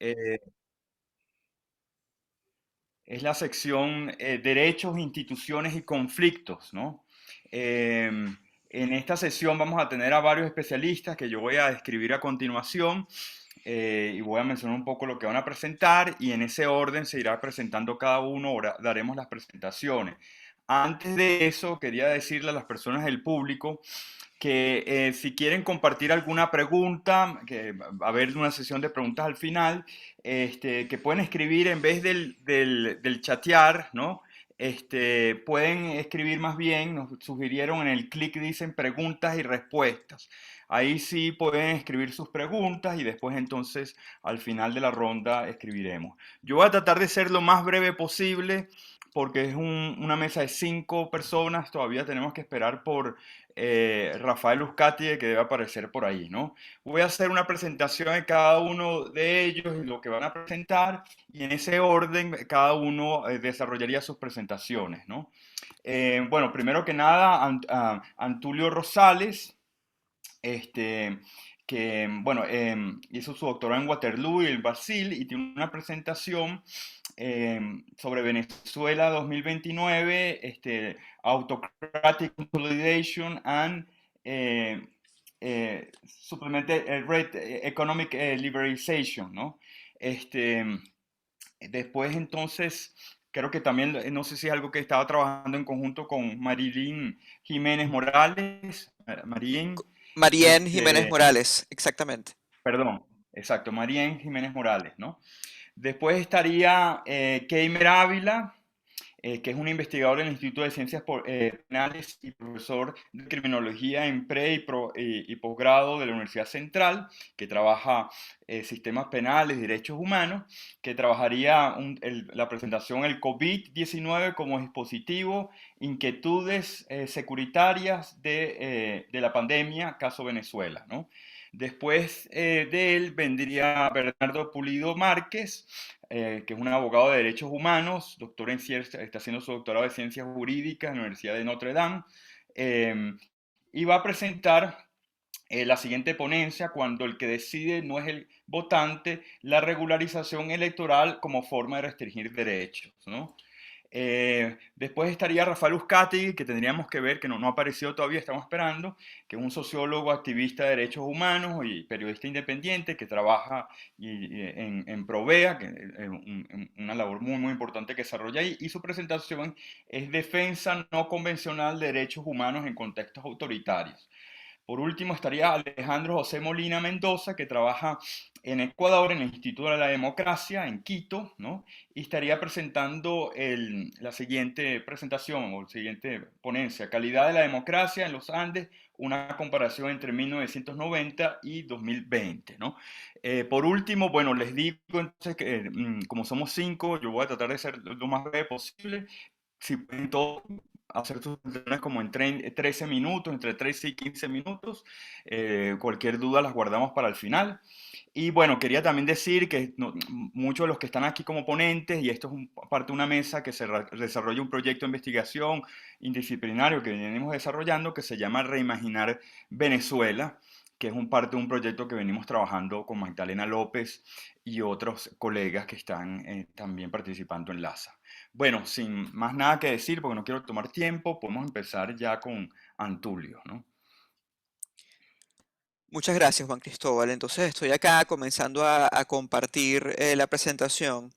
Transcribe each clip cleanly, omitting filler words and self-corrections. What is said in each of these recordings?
Eh, es la sección Derechos, Instituciones y Conflictos, ¿no? En esta sesión vamos a tener a varios especialistas que yo voy a describir a continuación y voy a mencionar un poco lo que van a presentar y en ese orden se irá presentando cada uno, ahora daremos las presentaciones. Antes de eso, quería decirle a las personas del público que si quieren compartir alguna pregunta, que va a haber una sesión de preguntas al final, que pueden escribir en vez del chatear, ¿no? Pueden escribir más bien, nos sugirieron en el clic dicen preguntas y respuestas. Ahí sí pueden escribir sus preguntas y después entonces al final de la ronda escribiremos. Yo voy a tratar de ser lo más breve posible porque es una mesa de 5 personas, todavía tenemos que esperar por Rafael Uzcategui, que debe aparecer por ahí, ¿no? Voy a hacer una presentación de cada uno de ellos y lo que van a presentar, y en ese orden cada uno desarrollaría sus presentaciones, ¿no? Bueno, primero que nada, Antulio Rosales, este, que bueno, hizo su doctorado en Waterloo y en Brasil y tiene una presentación sobre Venezuela 2029, Autocratic Consolidation and Supplemented Economic Liberalization, ¿no? Este, después entonces, creo que también, no sé si es algo que estaba trabajando en conjunto con Marilyn Jiménez Morales, Marín, Marién Jiménez este, Morales, exactamente. perdón, exacto, Marín Jiménez Morales, ¿no? Después estaría Keimer Ávila, que es un investigador del Instituto de Ciencias Penales y profesor de criminología en pre y posgrado de la Universidad Central, que trabaja sistemas penales, derechos humanos, que trabajaría la presentación el COVID-19 como dispositivo, inquietudes securitarias de la pandemia, caso Venezuela, ¿no? Después de él vendría Bernardo Pulido Márquez, que es un abogado de derechos humanos, doctor en está haciendo su doctorado de ciencias jurídicas en la Universidad de Notre Dame, eh, y va a presentar la siguiente ponencia cuando el que decide no es el votante, la regularización electoral como forma de restringir derechos, ¿no? Después estaría Rafael Uzcategui, que tendríamos que ver, que no ha aparecido todavía, estamos esperando, que es un sociólogo, activista de derechos humanos y periodista independiente que trabaja en Provea, que es una labor muy, muy importante que desarrolla ahí, y su presentación es Defensa no convencional de derechos humanos en contextos autoritarios. Por último, estaría Alejandro José Molina Mendoza, que trabaja en Ecuador, en el Instituto de la Democracia, en Quito, ¿no? Y estaría presentando la siguiente presentación o la siguiente ponencia, Calidad de la Democracia en los Andes, una comparación entre 1990 y 2020, ¿no? Por último, bueno, les digo entonces que como somos 5, yo voy a tratar de ser lo más breve posible. Si pueden todos hacer sus presentaciones como en 13 minutos, entre 13 y 15 minutos. Cualquier duda las guardamos para el final. Y bueno, quería también decir que muchos de los que están aquí como ponentes, y esto es parte de una mesa que se desarrolla un proyecto de investigación interdisciplinario que venimos desarrollando que se llama Reimaginar Venezuela, que es parte de un proyecto que venimos trabajando con Magdalena López y otros colegas que están también participando en LASA. Bueno, sin más nada que decir, porque no quiero tomar tiempo, podemos empezar ya con Antulio, ¿no? Muchas gracias, Juan Cristóbal. Entonces estoy acá comenzando a compartir la presentación.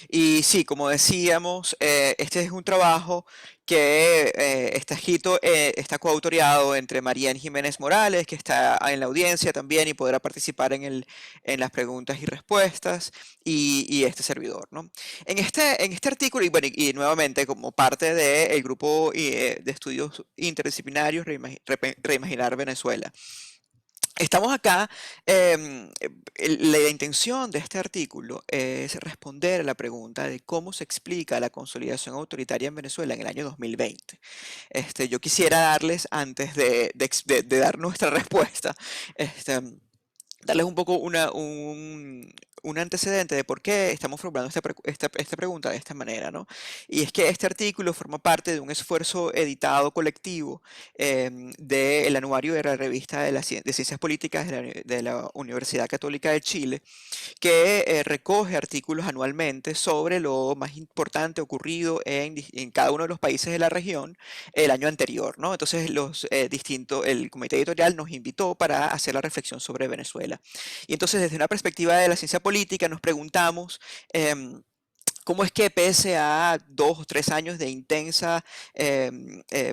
Y sí, como decíamos, este es un trabajo que está escrito, está coautoriado entre Marién Jiménez Morales, que está en la audiencia también y podrá participar en las preguntas y respuestas, y este servidor, ¿no? En este artículo, y, bueno, y nuevamente como parte del grupo de estudios interdisciplinarios Reimaginar Venezuela. Estamos acá, la intención de este artículo es responder a la pregunta de cómo se explica la consolidación autoritaria en Venezuela en el año 2020. Yo quisiera darles, antes de dar nuestra respuesta, darles un poco un antecedente de por qué estamos formulando esta pregunta de esta manera, ¿no? Y es que este artículo forma parte de un esfuerzo editado colectivo del anuario de la revista de Ciencias Políticas de la Universidad Católica de Chile, que recoge artículos anualmente sobre lo más importante ocurrido en cada uno de los países de la región el año anterior, ¿no? Entonces el comité editorial nos invitó para hacer la reflexión sobre Venezuela. Y entonces desde una perspectiva de la ciencia política nos preguntamos cómo es que pese a 2 o 3 años de intensa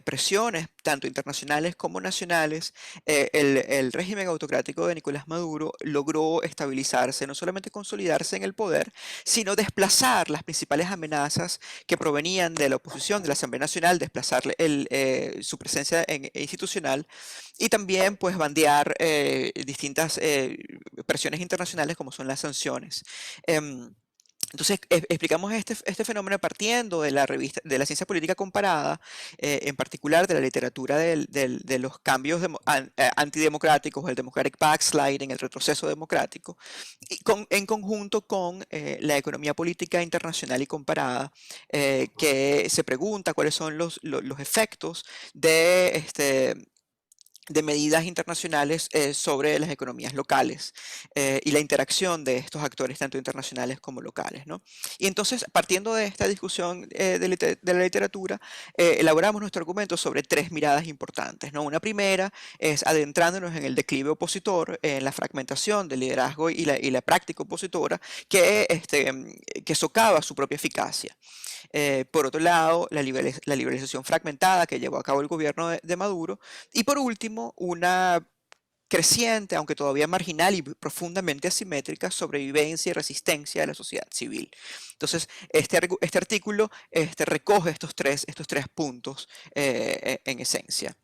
presiones, tanto internacionales como nacionales, el régimen autocrático de Nicolás Maduro logró estabilizarse, no solamente consolidarse en el poder, sino desplazar las principales amenazas que provenían de la oposición, de la Asamblea Nacional, desplazar su presencia institucional y también pues bandear distintas presiones internacionales como son las sanciones. Em, entonces, explicamos este fenómeno partiendo de la revista, de la ciencia política comparada, en particular de la literatura de los cambios antidemocráticos, el democratic backsliding, el retroceso democrático, y en conjunto con la economía política internacional y comparada, que se pregunta cuáles son los efectos de medidas internacionales sobre las economías locales y la interacción de estos actores, tanto internacionales como locales, ¿no? Y entonces, partiendo de esta discusión de la literatura, elaboramos nuestro argumento sobre tres miradas importantes, ¿no? Una primera es adentrándonos en el declive opositor, en la fragmentación del liderazgo y la práctica opositora que socava su propia eficacia. Por otro lado, la liberalización fragmentada que llevó a cabo el gobierno de Maduro. Y por último, una creciente, aunque todavía marginal y profundamente asimétrica, sobrevivencia y resistencia de la sociedad civil. Entonces, este artículo recoge estos tres puntos en esencia.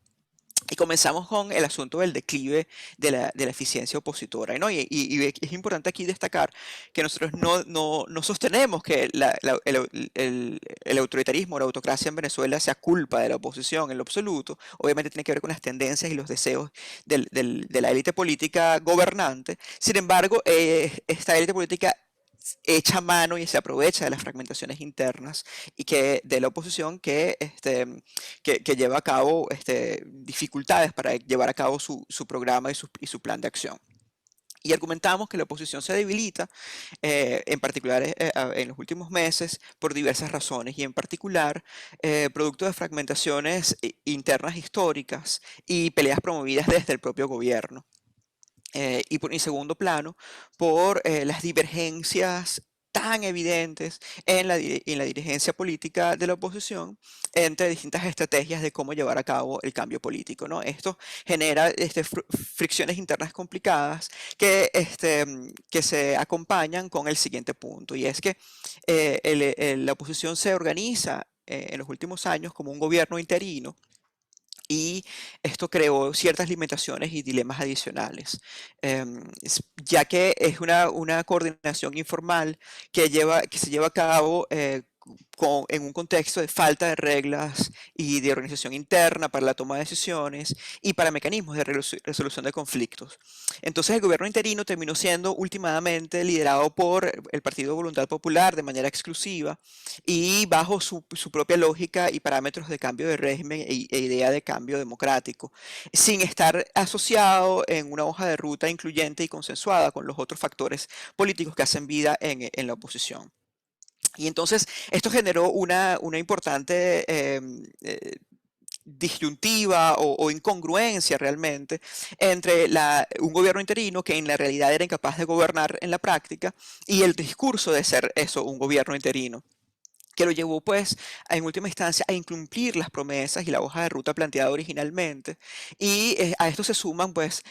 Y comenzamos con el asunto del declive de la eficiencia opositora, ¿no? Y es importante aquí destacar que nosotros no sostenemos que el autoritarismo o la autocracia en Venezuela sea culpa de la oposición en lo absoluto. Obviamente tiene que ver con las tendencias y los deseos de la élite política gobernante. Sin embargo, esta élite política echa mano y se aprovecha de las fragmentaciones internas y de la oposición que lleva a cabo dificultades para llevar a cabo su programa y su plan de acción. Y argumentamos que la oposición se debilita, en particular en los últimos meses, por diversas razones, y en particular producto de fragmentaciones internas históricas y peleas promovidas desde el propio gobierno. Y en segundo plano, por las divergencias tan evidentes en la dirigencia política de la oposición entre distintas estrategias de cómo llevar a cabo el cambio político, ¿no? Esto genera fricciones internas complicadas que se acompañan con el siguiente punto, y es que la oposición se organiza en los últimos años como un gobierno interino, y esto creó ciertas limitaciones y dilemas adicionales, ya que es una coordinación informal que se lleva a cabo en un contexto de falta de reglas y de organización interna para la toma de decisiones y para mecanismos de resolución de conflictos. Entonces el gobierno interino terminó siendo últimamente liderado por el Partido Voluntad Popular de manera exclusiva y bajo su propia lógica y parámetros de cambio de régimen idea de cambio democrático, sin estar asociado en una hoja de ruta incluyente y consensuada con los otros factores políticos que hacen vida en la oposición. Y entonces esto generó una importante disyuntiva o incongruencia realmente entre un gobierno interino que en la realidad era incapaz de gobernar en la práctica y el discurso de ser eso, un gobierno interino, que lo llevó pues en última instancia a incumplir las promesas y la hoja de ruta planteada originalmente. Y a esto se suman pues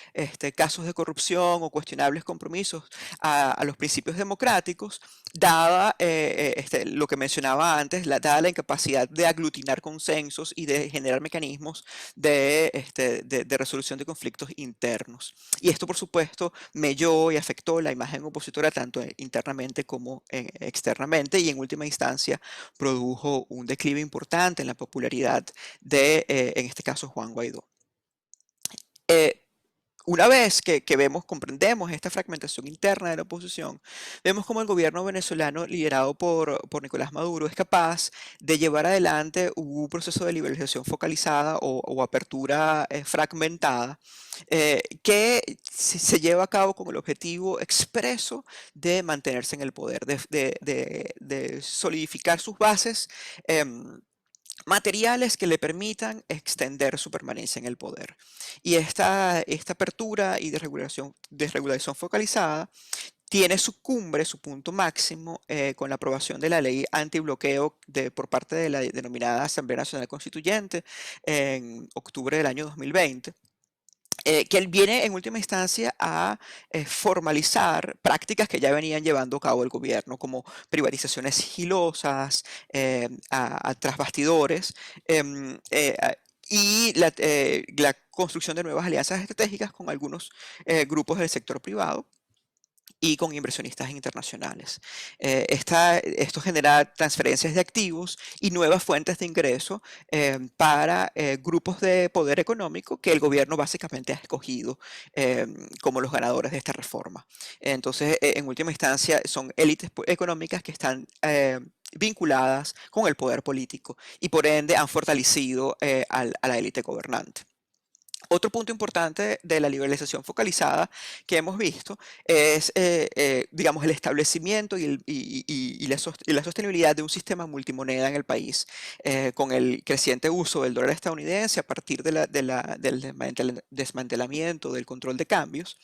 casos de corrupción o cuestionables compromisos a los principios democráticos, dada lo que mencionaba antes, dada la incapacidad de aglutinar consensos y de generar mecanismos de resolución de conflictos internos. Y esto por supuesto melló y afectó la imagen opositora tanto internamente como externamente, y en última instancia produjo un declive importante en la popularidad en este caso, Juan Guaidó. Eh, Una vez que vemos, comprendemos esta fragmentación interna de la oposición, vemos cómo el gobierno venezolano liderado por Nicolás Maduro es capaz de llevar adelante un proceso de liberalización focalizada o apertura fragmentada que se lleva a cabo con el objetivo expreso de mantenerse en el poder, de solidificar sus bases. Materiales que le permitan extender su permanencia en el poder. Y esta apertura y desregulación focalizada tiene su cumbre, su punto máximo, con la aprobación de la ley antibloqueo por parte de la denominada Asamblea Nacional Constituyente en octubre del año 2020, que él viene en última instancia a formalizar prácticas que ya venían llevando a cabo el gobierno, como privatizaciones sigilosas, tras bastidores, y la construcción de nuevas alianzas estratégicas con algunos grupos del sector privado y con inversionistas internacionales. Esto genera transferencias de activos y nuevas fuentes de ingreso para grupos de poder económico que el gobierno básicamente ha escogido como los ganadores de esta reforma. Entonces, en última instancia, son élites económicas que están vinculadas con el poder político y por ende han fortalecido a la élite gobernante. Otro punto importante de la liberalización focalizada que hemos visto es, digamos, el establecimiento y la sostenibilidad de un sistema multimoneda en el país, con el creciente uso del dólar estadounidense a partir del desmantelamiento del control de cambios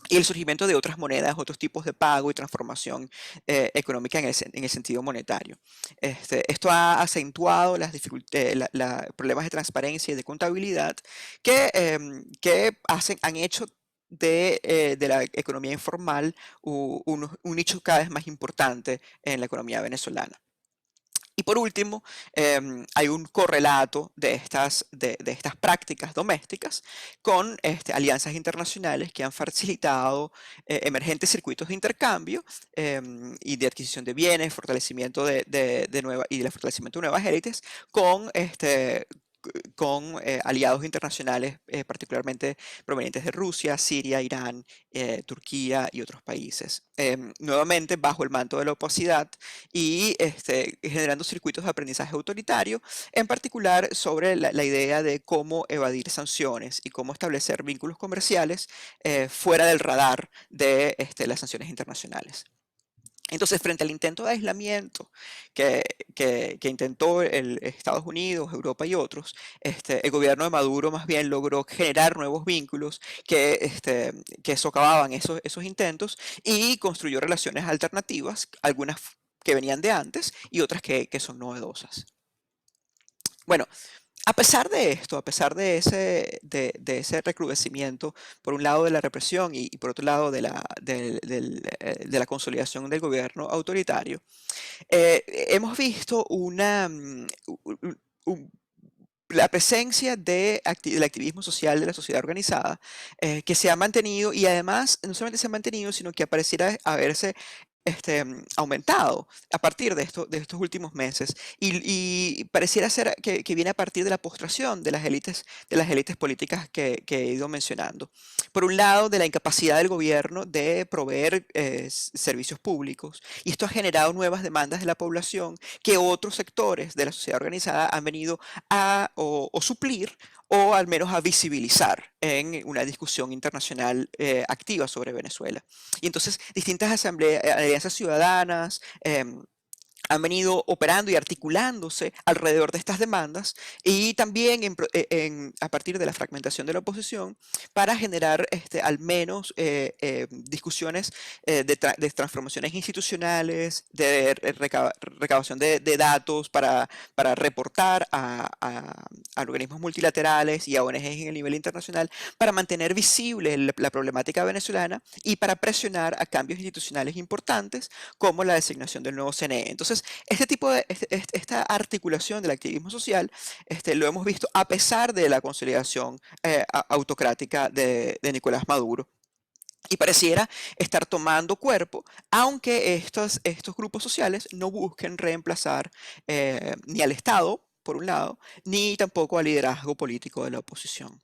y el surgimiento de otras monedas, otros tipos de pago y transformación económica en el sentido monetario. Esto ha acentuado problemas de transparencia y de contabilidad que han hecho de la economía informal un nicho cada vez más importante en la economía venezolana. Y por último, hay un correlato de estas prácticas domésticas con alianzas internacionales que han facilitado emergentes circuitos de intercambio y de adquisición de bienes, fortalecimiento y de fortalecimiento de nuevas élites con aliados internacionales, particularmente provenientes de Rusia, Siria, Irán, Turquía y otros países. Nuevamente, bajo el manto de la opacidad y generando circuitos de aprendizaje autoritario, en particular sobre la idea de cómo evadir sanciones y cómo establecer vínculos comerciales fuera del radar de las sanciones internacionales. Entonces, frente al intento de aislamiento que, que intentó Estados Unidos, Europa y otros, el gobierno de Maduro más bien logró generar nuevos vínculos que socavaban esos intentos y construyó relaciones alternativas, algunas que venían de antes y otras que son novedosas. Bueno, a pesar de esto, a pesar de ese recrudecimiento, por un lado de la represión y por otro lado de la consolidación del gobierno autoritario, hemos visto la presencia del activismo social de la sociedad organizada que se ha mantenido y además no solamente se ha mantenido, sino que pareciera haberse aumentado a partir de estos últimos meses y pareciera ser que viene a partir de la postración de las élites políticas que he ido mencionando. Por un lado, de la incapacidad del gobierno de proveer servicios públicos, y esto ha generado nuevas demandas de la población que otros sectores de la sociedad organizada han venido a suplir o al menos a visibilizar en una discusión internacional activa sobre Venezuela. Y entonces distintas alianzas ciudadanas, han venido operando y articulándose alrededor de estas demandas y también a partir de la fragmentación de la oposición para generar al menos discusiones de transformaciones institucionales, de recabación de datos para reportar a organismos multilaterales y a ONGs en el nivel internacional para mantener visible la problemática venezolana y para presionar a cambios institucionales importantes como la designación del nuevo CNE. Entonces, esta articulación del activismo social lo hemos visto a pesar de la consolidación autocrática de Nicolás Maduro. Y pareciera estar tomando cuerpo, aunque estos grupos sociales no busquen reemplazar ni al Estado, por un lado, ni tampoco al liderazgo político de la oposición.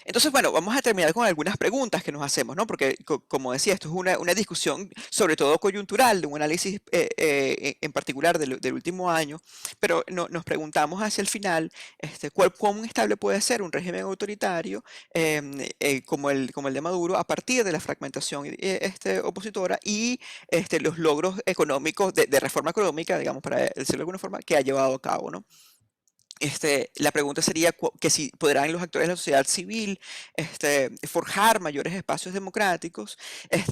Entonces, bueno, vamos a terminar con algunas preguntas que nos hacemos, ¿no? Porque, como decía, esto es una discusión sobre todo coyuntural, de un análisis en particular del último año, pero nos preguntamos hacia el final, ¿cuán estable puede ser un régimen autoritario como el de Maduro a partir de la fragmentación opositora y los logros económicos, de reforma económica, digamos, para decirlo de alguna forma, que ha llevado a cabo, ¿no? La pregunta sería que si podrán los actores de la sociedad civil forjar mayores espacios democráticos,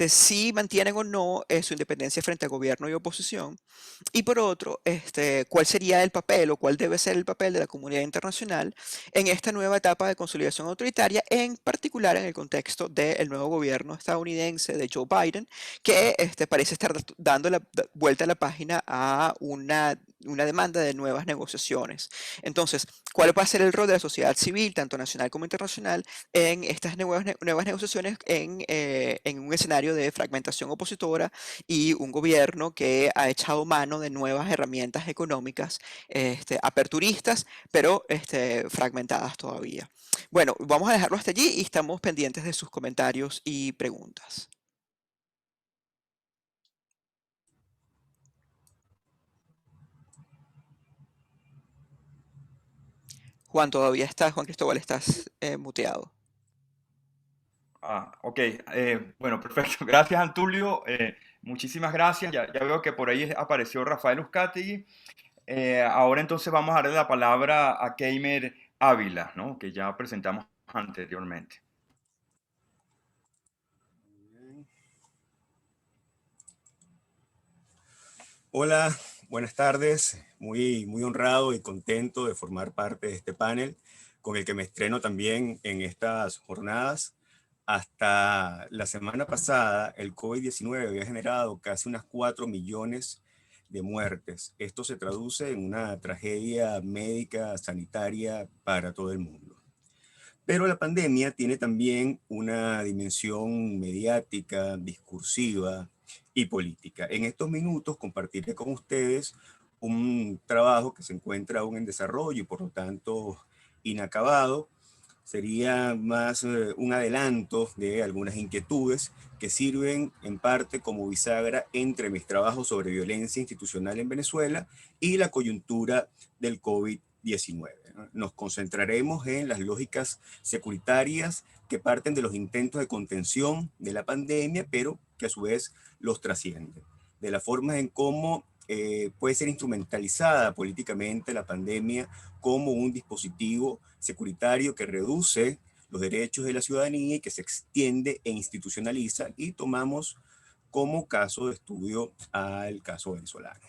si mantienen o no su independencia frente a gobierno y oposición. Y por otro, ¿cuál sería el papel o cuál debe ser el papel de la comunidad internacional en esta nueva etapa de consolidación autoritaria, en particular en el contexto del nuevo gobierno estadounidense de Joe Biden, que parece estar dando la vuelta a la página a una demanda de nuevas negociaciones? Entonces, ¿cuál va a ser el rol de la sociedad civil, tanto nacional como internacional, en estas nuevas negociaciones en un escenario de fragmentación opositora y un gobierno que ha echado mano de nuevas herramientas económicas aperturistas, pero fragmentadas todavía? Bueno, vamos a dejarlo hasta allí y estamos pendientes de sus comentarios y preguntas. Juan, todavía estás, Juan Cristóbal, estás muteado. Ok. Bueno, perfecto. Gracias, Antulio. Muchísimas gracias. Ya veo que por ahí apareció Rafael Uzcategui. Ahora entonces vamos a darle la palabra a Keimer Ávila, ¿no? Que ya presentamos anteriormente. Hola, buenas tardes. Muy honrado y contento de formar parte de este panel con el que me estreno también en estas jornadas. Hasta la semana pasada, el COVID-19 había generado casi unas 4 millones de muertes. Esto se traduce en una tragedia médica, sanitaria para todo el mundo. Pero la pandemia tiene también una dimensión mediática, discursiva y política. En estos minutos compartiré con ustedes un trabajo que se encuentra aún en desarrollo y por lo tanto inacabado. Sería más un adelanto de algunas inquietudes que sirven en parte como bisagra entre mis trabajos sobre violencia institucional en Venezuela y la coyuntura del COVID-19. Nos concentraremos en las lógicas securitarias que parten de los intentos de contención de la pandemia, pero que a su vez los trascienden. De la forma en cómo puede ser instrumentalizada políticamente la pandemia como un dispositivo securitario que reduce los derechos de la ciudadanía y que se extiende e institucionaliza, y tomamos como caso de estudio al caso venezolano.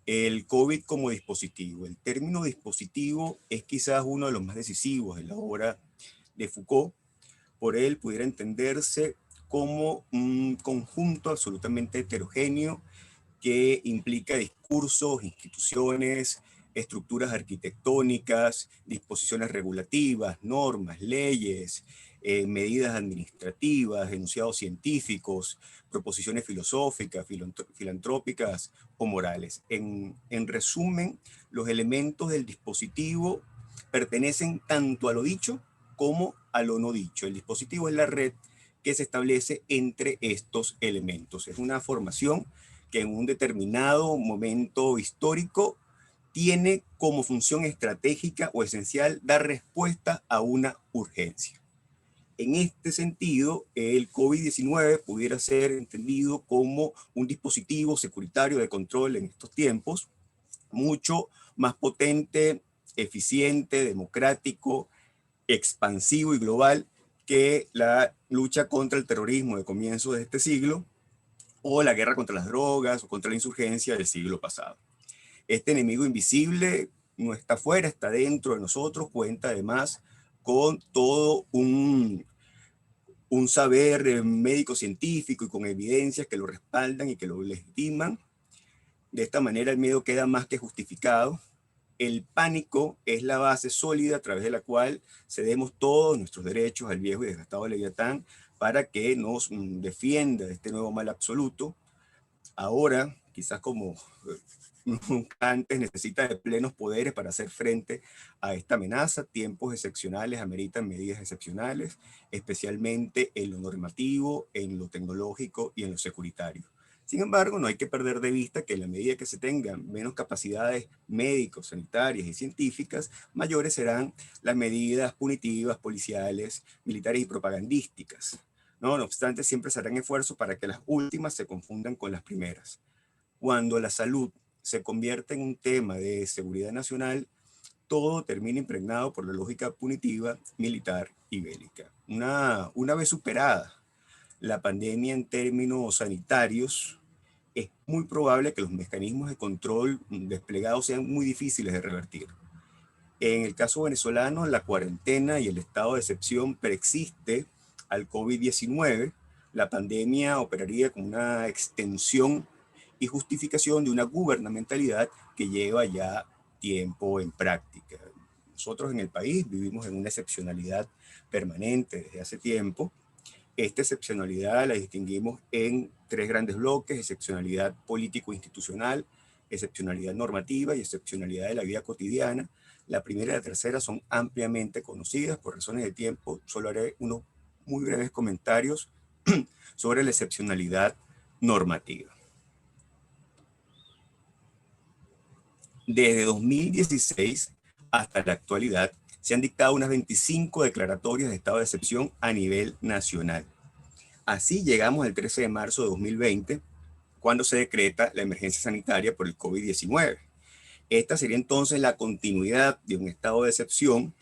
El COVID como dispositivo. El término dispositivo es quizás uno de los más decisivos en la obra de Foucault. Por él pudiera entenderse como un conjunto absolutamente heterogéneo que implica discursos, instituciones, estructuras arquitectónicas, disposiciones regulativas, normas, leyes, medidas administrativas, enunciados científicos, proposiciones filosóficas, filantrópicas o morales. En resumen, los elementos del dispositivo pertenecen tanto a lo dicho como a lo no dicho. El dispositivo es la red que se establece entre estos elementos. Es una formación que en un determinado momento histórico tiene como función estratégica o esencial dar respuesta a una urgencia. En este sentido, el COVID-19 pudiera ser entendido como un dispositivo securitario de control en estos tiempos, mucho más potente, eficiente, democrático, expansivo y global que la lucha contra el terrorismo de comienzos de este siglo, o la guerra contra las drogas o contra la insurgencia del siglo pasado. Este enemigo invisible no está fuera, está dentro de nosotros, cuenta además con todo un saber médico-científico y con evidencias que lo respaldan y que lo legitiman. De esta manera el miedo queda más que justificado. El pánico es la base sólida a través de la cual cedemos todos nuestros derechos al viejo y desgastado Leviatán para que nos defienda de este nuevo mal absoluto. Ahora, quizás como nunca antes necesita de plenos poderes para hacer frente a esta amenaza. Tiempos excepcionales ameritan medidas excepcionales, especialmente en lo normativo, en lo tecnológico y en lo securitario. Sin embargo, no hay que perder de vista que en la medida que se tengan menos capacidades médicos, sanitarias y científicas, mayores serán las medidas punitivas, policiales, militares y propagandísticas. No obstante, siempre se harán esfuerzos para que las últimas se confundan con las primeras. Cuando la salud se convierte en un tema de seguridad nacional, todo termina impregnado por la lógica punitiva, militar y bélica. Una vez superada la pandemia en términos sanitarios, es muy probable que los mecanismos de control desplegados sean muy difíciles de revertir. En el caso venezolano, la cuarentena y el estado de excepción preexiste al COVID-19. La pandemia operaría como una extensión y justificación de una gubernamentalidad que lleva ya tiempo en práctica. Nosotros en el país vivimos en una excepcionalidad permanente desde hace tiempo. Esta excepcionalidad la distinguimos en tres grandes bloques: excepcionalidad político-institucional, excepcionalidad normativa y excepcionalidad de la vida cotidiana. La primera y la tercera son ampliamente conocidas. Por razones de tiempo, solo haré unos muy breves comentarios sobre la excepcionalidad normativa. Desde 2016 hasta la actualidad, se han dictado unas 25 declaratorias de estado de excepción a nivel nacional. Así llegamos al 13 de marzo de 2020, cuando se decreta la emergencia sanitaria por el COVID-19. Esta sería entonces la continuidad de un estado de excepción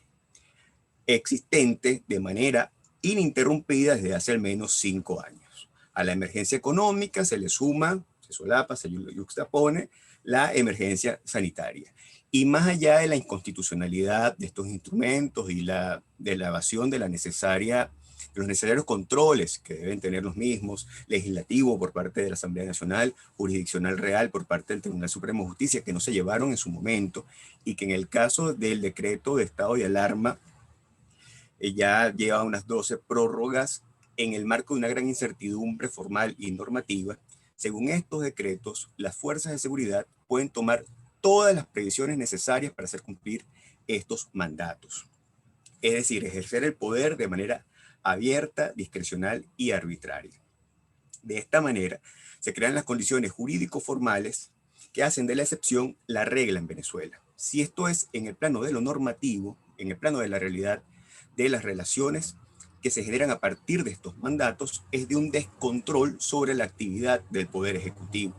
existente de manera ininterrumpida desde hace al menos 5 años. A la emergencia económica se le suma, se solapa, se yuxtapone la emergencia sanitaria. Y más allá de la inconstitucionalidad de estos instrumentos y de la evasión de los necesarios controles que deben tener los mismos, legislativo por parte de la Asamblea Nacional, jurisdiccional real por parte del Tribunal Supremo de Justicia, que no se llevaron en su momento, y que en el caso del decreto de estado de alarma ya lleva unas 12 prórrogas en el marco de una gran incertidumbre formal y normativa. Según estos decretos, las fuerzas de seguridad pueden tomar todas las previsiones necesarias para hacer cumplir estos mandatos. Es decir, ejercer el poder de manera abierta, discrecional y arbitraria. De esta manera, se crean las condiciones jurídico-formales que hacen de la excepción la regla en Venezuela. Si esto es en el plano de lo normativo, en el plano de la realidad de las relaciones que se generan a partir de estos mandatos, es de un descontrol sobre la actividad del Poder Ejecutivo.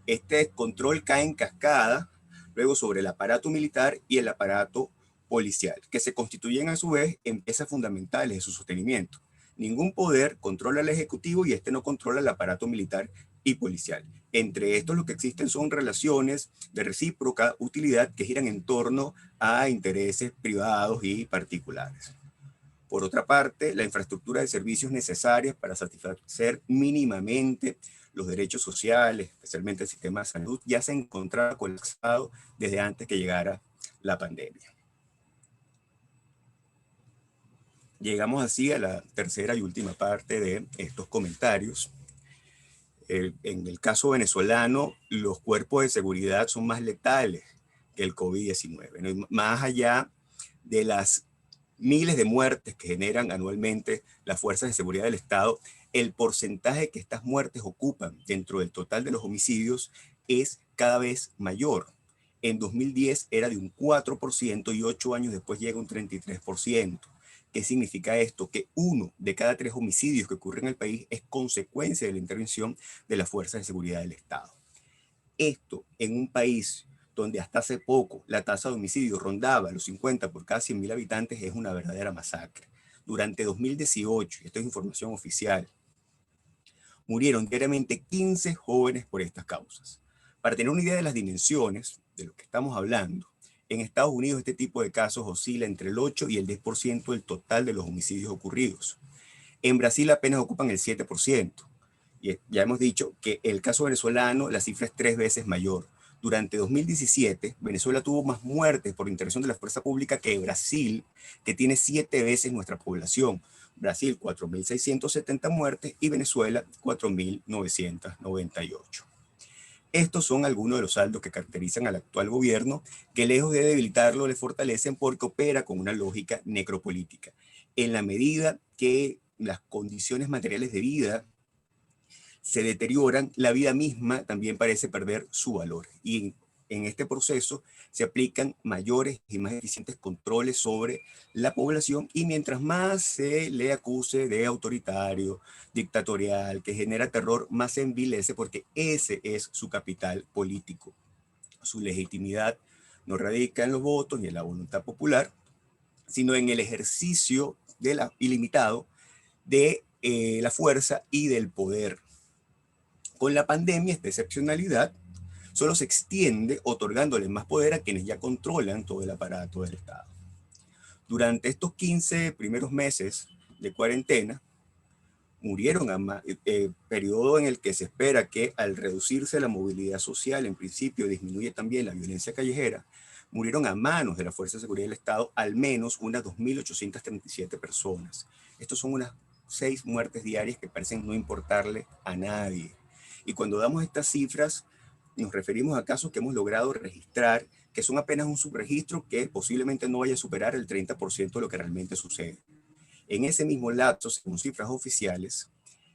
Este descontrol cae en cascada luego sobre el aparato militar y el aparato policial, que se constituyen a su vez en piezas fundamentales de su sostenimiento. Ningún poder controla al Ejecutivo y este no controla el aparato militar y policial. Entre estos lo que existen son relaciones de recíproca utilidad que giran en torno a intereses privados y particulares. Por otra parte, la infraestructura de servicios necesarias para satisfacer mínimamente los derechos sociales, especialmente el sistema de salud, ya se encontraba colapsado desde antes que llegara la pandemia. Llegamos así a la tercera y última parte de estos comentarios. En el caso venezolano, los cuerpos de seguridad son más letales que el COVID-19, ¿no? Más allá de las miles de muertes que generan anualmente las fuerzas de seguridad del Estado, el porcentaje que estas muertes ocupan dentro del total de los homicidios es cada vez mayor. En 2010 era de un 4% y 8 años después llega a un 33%. ¿Qué significa esto? Que 1 de cada 3 homicidios que ocurren en el país es consecuencia de la intervención de las fuerzas de seguridad del Estado. Esto en un país donde hasta hace poco la tasa de homicidio rondaba los 50 por cada 100.000 habitantes, es una verdadera masacre. Durante 2018, y esto es información oficial, murieron diariamente 15 jóvenes por estas causas. Para tener una idea de las dimensiones de lo que estamos hablando, en Estados Unidos este tipo de casos oscila entre el 8 y el 10% del total de los homicidios ocurridos. En Brasil apenas ocupan el 7%. Y ya hemos dicho que el caso venezolano, la cifra es 3 veces mayor. Durante 2017, Venezuela tuvo más muertes por intervención de la fuerza pública que Brasil, que tiene 7 veces nuestra población. Brasil, 4.670 muertes y Venezuela, 4.998. Estos son algunos de los saldos que caracterizan al actual gobierno, que lejos de debilitarlo, le fortalecen porque opera con una lógica necropolítica. En la medida que las condiciones materiales de vida se deterioran, la vida misma también parece perder su valor. Y en este proceso se aplican mayores y más eficientes controles sobre la población, y mientras más se le acuse de autoritario, dictatorial, que genera terror, más se envilece porque ese es su capital político. Su legitimidad no radica en los votos ni en la voluntad popular, sino en el ejercicio ilimitado de la fuerza y del poder. Con la pandemia, esta excepcionalidad solo se extiende otorgándole más poder a quienes ya controlan todo el aparato del Estado. Durante estos 15 primeros meses de cuarentena, periodo en el que se espera que al reducirse la movilidad social, en principio disminuye también la violencia callejera, murieron a manos de la Fuerza de Seguridad del Estado al menos unas 2.837 personas. Estos son unas 6 muertes diarias que parecen no importarle a nadie. Y cuando damos estas cifras, nos referimos a casos que hemos logrado registrar, que son apenas un subregistro que posiblemente no vaya a superar el 30% de lo que realmente sucede. En ese mismo lapso, según cifras oficiales,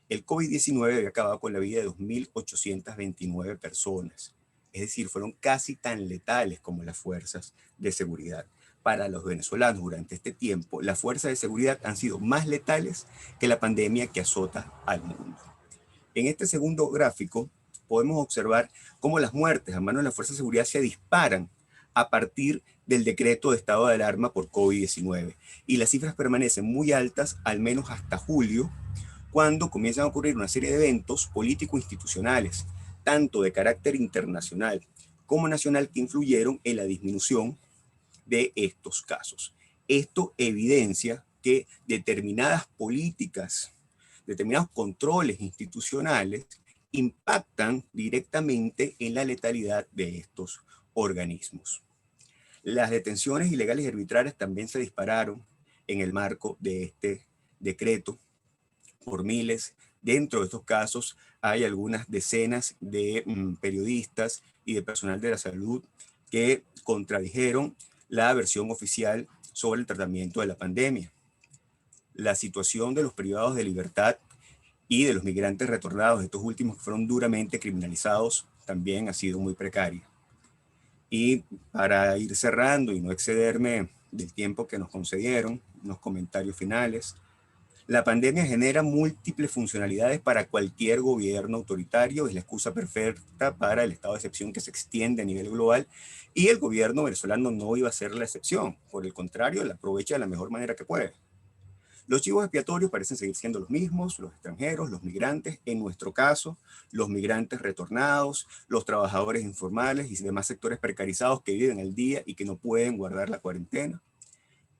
el COVID-19 había acabado con la vida de 2.829 personas. Es decir, fueron casi tan letales como las fuerzas de seguridad. Para los venezolanos durante este tiempo, las fuerzas de seguridad han sido más letales que la pandemia que azota al mundo. En este segundo gráfico podemos observar cómo las muertes a manos de las fuerzas de seguridad se disparan a partir del decreto de estado de alarma por COVID-19. Y las cifras permanecen muy altas, al menos hasta julio, cuando comienzan a ocurrir una serie de eventos político-institucionales, tanto de carácter internacional como nacional, que influyeron en la disminución de estos casos. Esto evidencia que determinadas políticas, determinados controles institucionales impactan directamente en la letalidad de estos organismos. Las detenciones ilegales y arbitrarias también se dispararon en el marco de este decreto por miles. Dentro de estos casos hay algunas decenas de periodistas y de personal de la salud que contradijeron la versión oficial sobre el tratamiento de la pandemia. La situación de los privados de libertad y de los migrantes retornados, estos últimos que fueron duramente criminalizados, también ha sido muy precaria. Y para ir cerrando y no excederme del tiempo que nos concedieron, unos comentarios finales. La pandemia genera múltiples funcionalidades para cualquier gobierno autoritario, es la excusa perfecta para el estado de excepción que se extiende a nivel global, y el gobierno venezolano no iba a ser la excepción, por el contrario, la aprovecha de la mejor manera que puede. Los chivos expiatorios parecen seguir siendo los mismos: los extranjeros, los migrantes, en nuestro caso, los migrantes retornados, los trabajadores informales y demás sectores precarizados que viven al día y que no pueden guardar la cuarentena.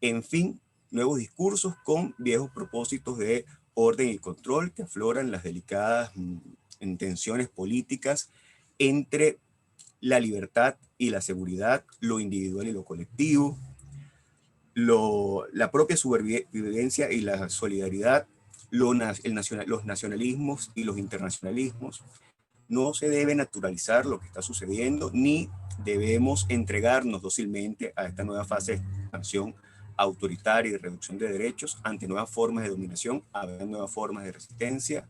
En fin, nuevos discursos con viejos propósitos de orden y control que afloran las delicadas intenciones políticas entre la libertad y la seguridad, lo individual y lo colectivo, la propia supervivencia y la solidaridad, los nacionalismos y los internacionalismos. No se debe naturalizar lo que está sucediendo, ni debemos entregarnos dócilmente a esta nueva fase de expansión autoritaria y de reducción de derechos. Ante nuevas formas de dominación habrá nuevas formas de resistencia.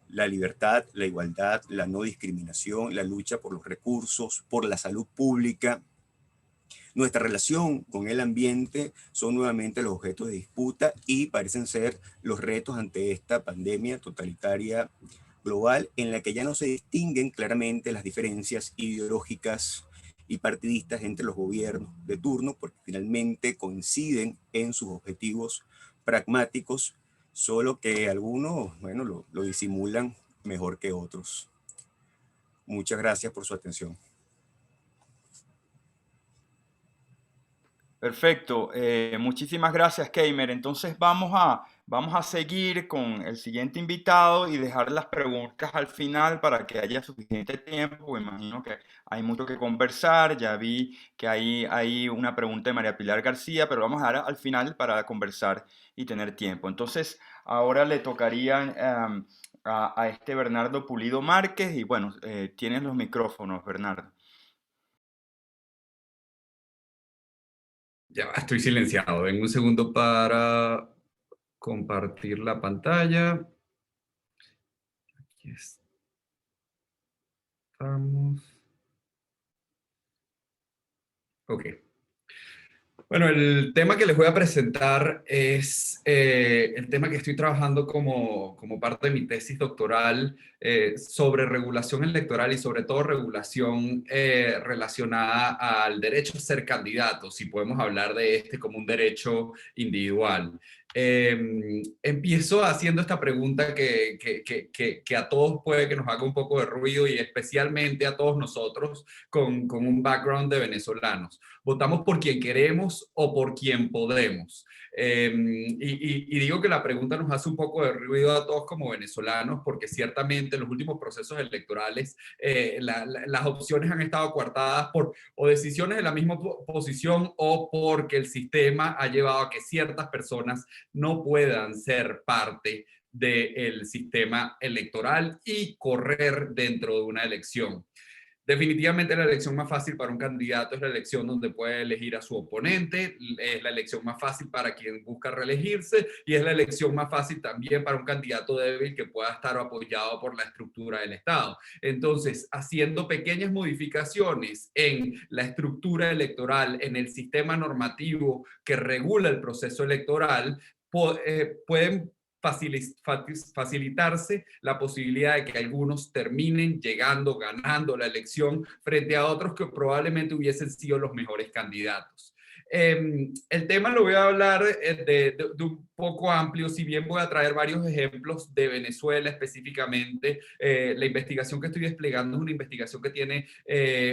La libertad, la igualdad, la no discriminación, la lucha por los recursos, por la salud pública, nuestra relación con el ambiente son nuevamente los objetos de disputa y parecen ser los retos ante esta pandemia totalitaria global, en la que ya no se distinguen claramente las diferencias ideológicas y partidistas entre los gobiernos de turno, porque finalmente coinciden en sus objetivos pragmáticos, solo que algunos, bueno, lo disimulan mejor que otros. Muchas gracias por su atención. Perfecto, muchísimas gracias, Keimer. Entonces vamos a seguir con el siguiente invitado y dejar las preguntas al final para que haya suficiente tiempo. Me imagino que hay mucho que conversar. Ya vi que hay una pregunta de María Pilar García, pero vamos a dar al final para conversar y tener tiempo. Entonces, ahora le tocaría a este Bernardo Pulido Márquez y bueno, tienes los micrófonos, Bernardo. Ya va, estoy silenciado. Ven un segundo para compartir la pantalla. Aquí estamos. Ok. Bueno, el tema que les voy a presentar es el tema que estoy trabajando como parte de mi tesis doctoral sobre regulación electoral y sobre todo regulación relacionada al derecho a ser candidato, si podemos hablar de este como un derecho individual. Empiezo haciendo esta pregunta que a todos puede que nos haga un poco de ruido y especialmente a todos nosotros con un background de venezolanos. ¿Votamos por quien queremos o por quien podemos? Y digo que la pregunta nos hace un poco de ruido a todos como venezolanos porque ciertamente en los últimos procesos electorales las opciones han estado coartadas por o decisiones de la misma posición o porque el sistema ha llevado a que ciertas personas no puedan ser parte del sistema electoral y correr dentro de una elección. Definitivamente la elección más fácil para un candidato es la elección donde puede elegir a su oponente, es la elección más fácil para quien busca reelegirse y es la elección más fácil también para un candidato débil que pueda estar apoyado por la estructura del Estado. Entonces, haciendo pequeñas modificaciones en la estructura electoral, en el sistema normativo que regula el proceso electoral, pueden facilitarse la posibilidad de que algunos terminen llegando, ganando la elección frente a otros que probablemente hubiesen sido los mejores candidatos. El tema lo voy a hablar de un poco amplio, si bien voy a traer varios ejemplos de Venezuela específicamente. La investigación que estoy desplegando es una investigación que tiene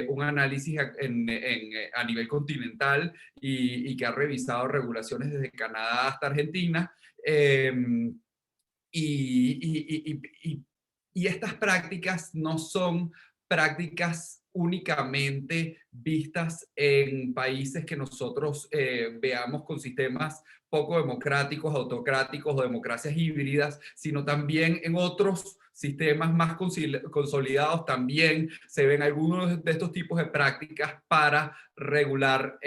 un análisis a nivel continental y que ha revisado regulaciones desde Canadá hasta Argentina. Y estas prácticas no son prácticas únicamente vistas en países que nosotros veamos con sistemas poco democráticos, autocráticos o democracias híbridas, sino también en otros sistemas más consolidados también se ven algunos de estos tipos de prácticas para regular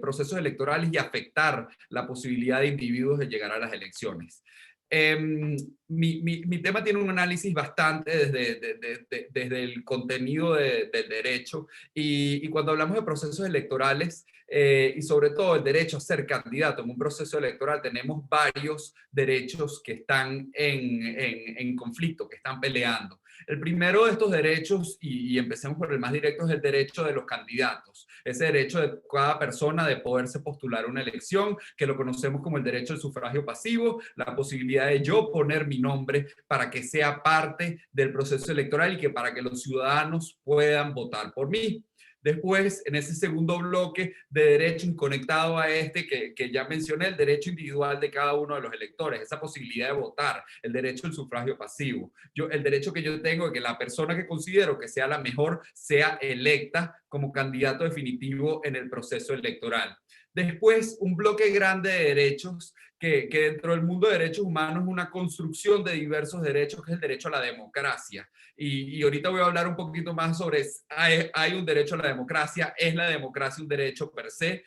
procesos electorales y afectar la posibilidad de individuos de llegar a las elecciones. Mi tema tiene un análisis bastante desde el contenido del derecho y cuando hablamos de procesos electorales y sobre todo el derecho a ser candidato en un proceso electoral, tenemos varios derechos que están en conflicto, que están peleando. El primero de estos derechos, y empecemos por el más directo, es el derecho de los candidatos. Ese derecho de cada persona de poderse postular a una elección, que lo conocemos como el derecho al sufragio pasivo, la posibilidad de yo poner mi nombre para que sea parte del proceso electoral y que para que los ciudadanos puedan votar por mí. Después, en ese segundo bloque de derechos conectado a este que ya mencioné, el derecho individual de cada uno de los electores, esa posibilidad de votar, el derecho al sufragio pasivo. El derecho que yo tengo de que la persona que considero que sea la mejor sea electa como candidato definitivo en el proceso electoral. Después, un bloque grande de derechos que dentro del mundo de derechos humanos es una construcción de diversos derechos, que es el derecho a la democracia. Y ahorita voy a hablar un poquito más sobre, hay un derecho a la democracia, ¿es la democracia un derecho per se?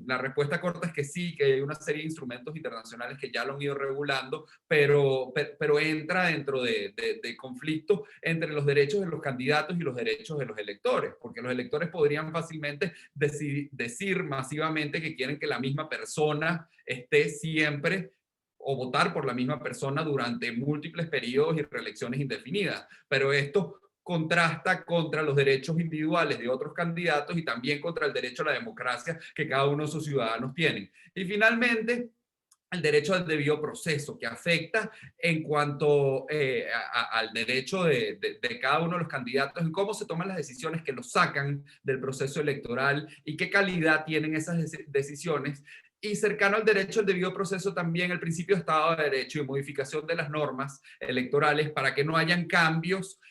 La respuesta corta es que sí, que hay una serie de instrumentos internacionales que ya lo han ido regulando, pero entra dentro de conflicto entre los derechos de los candidatos y los derechos de los electores, porque los electores podrían fácilmente decir masivamente que quieren que la misma persona esté siempre o votar por la misma persona durante múltiples periodos y reelecciones indefinidas. Pero esto contrasta contra los derechos individuales de otros candidatos y también contra el derecho a la democracia que cada uno de sus ciudadanos tienen. Y finalmente, el derecho al debido proceso, que afecta en cuanto al derecho de cada uno de los candidatos, en cómo se toman las decisiones que los sacan del proceso electoral y qué calidad tienen esas decisiones. Y cercano al derecho al debido proceso también el principio de Estado de Derecho y modificación de las normas electorales para que no hayan cambios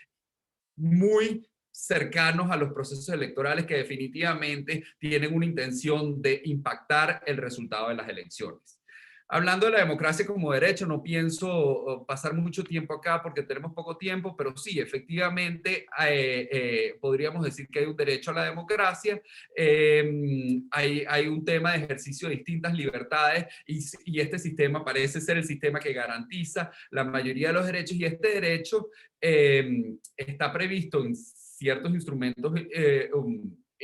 muy cercanos a los procesos electorales que definitivamente tienen una intención de impactar el resultado de las elecciones. Hablando de la democracia como derecho, no pienso pasar mucho tiempo acá porque tenemos poco tiempo, pero sí, efectivamente, podríamos decir que hay un derecho a la democracia, hay un tema de ejercicio de distintas libertades y este sistema parece ser el sistema que garantiza la mayoría de los derechos y este derecho está previsto en ciertos instrumentos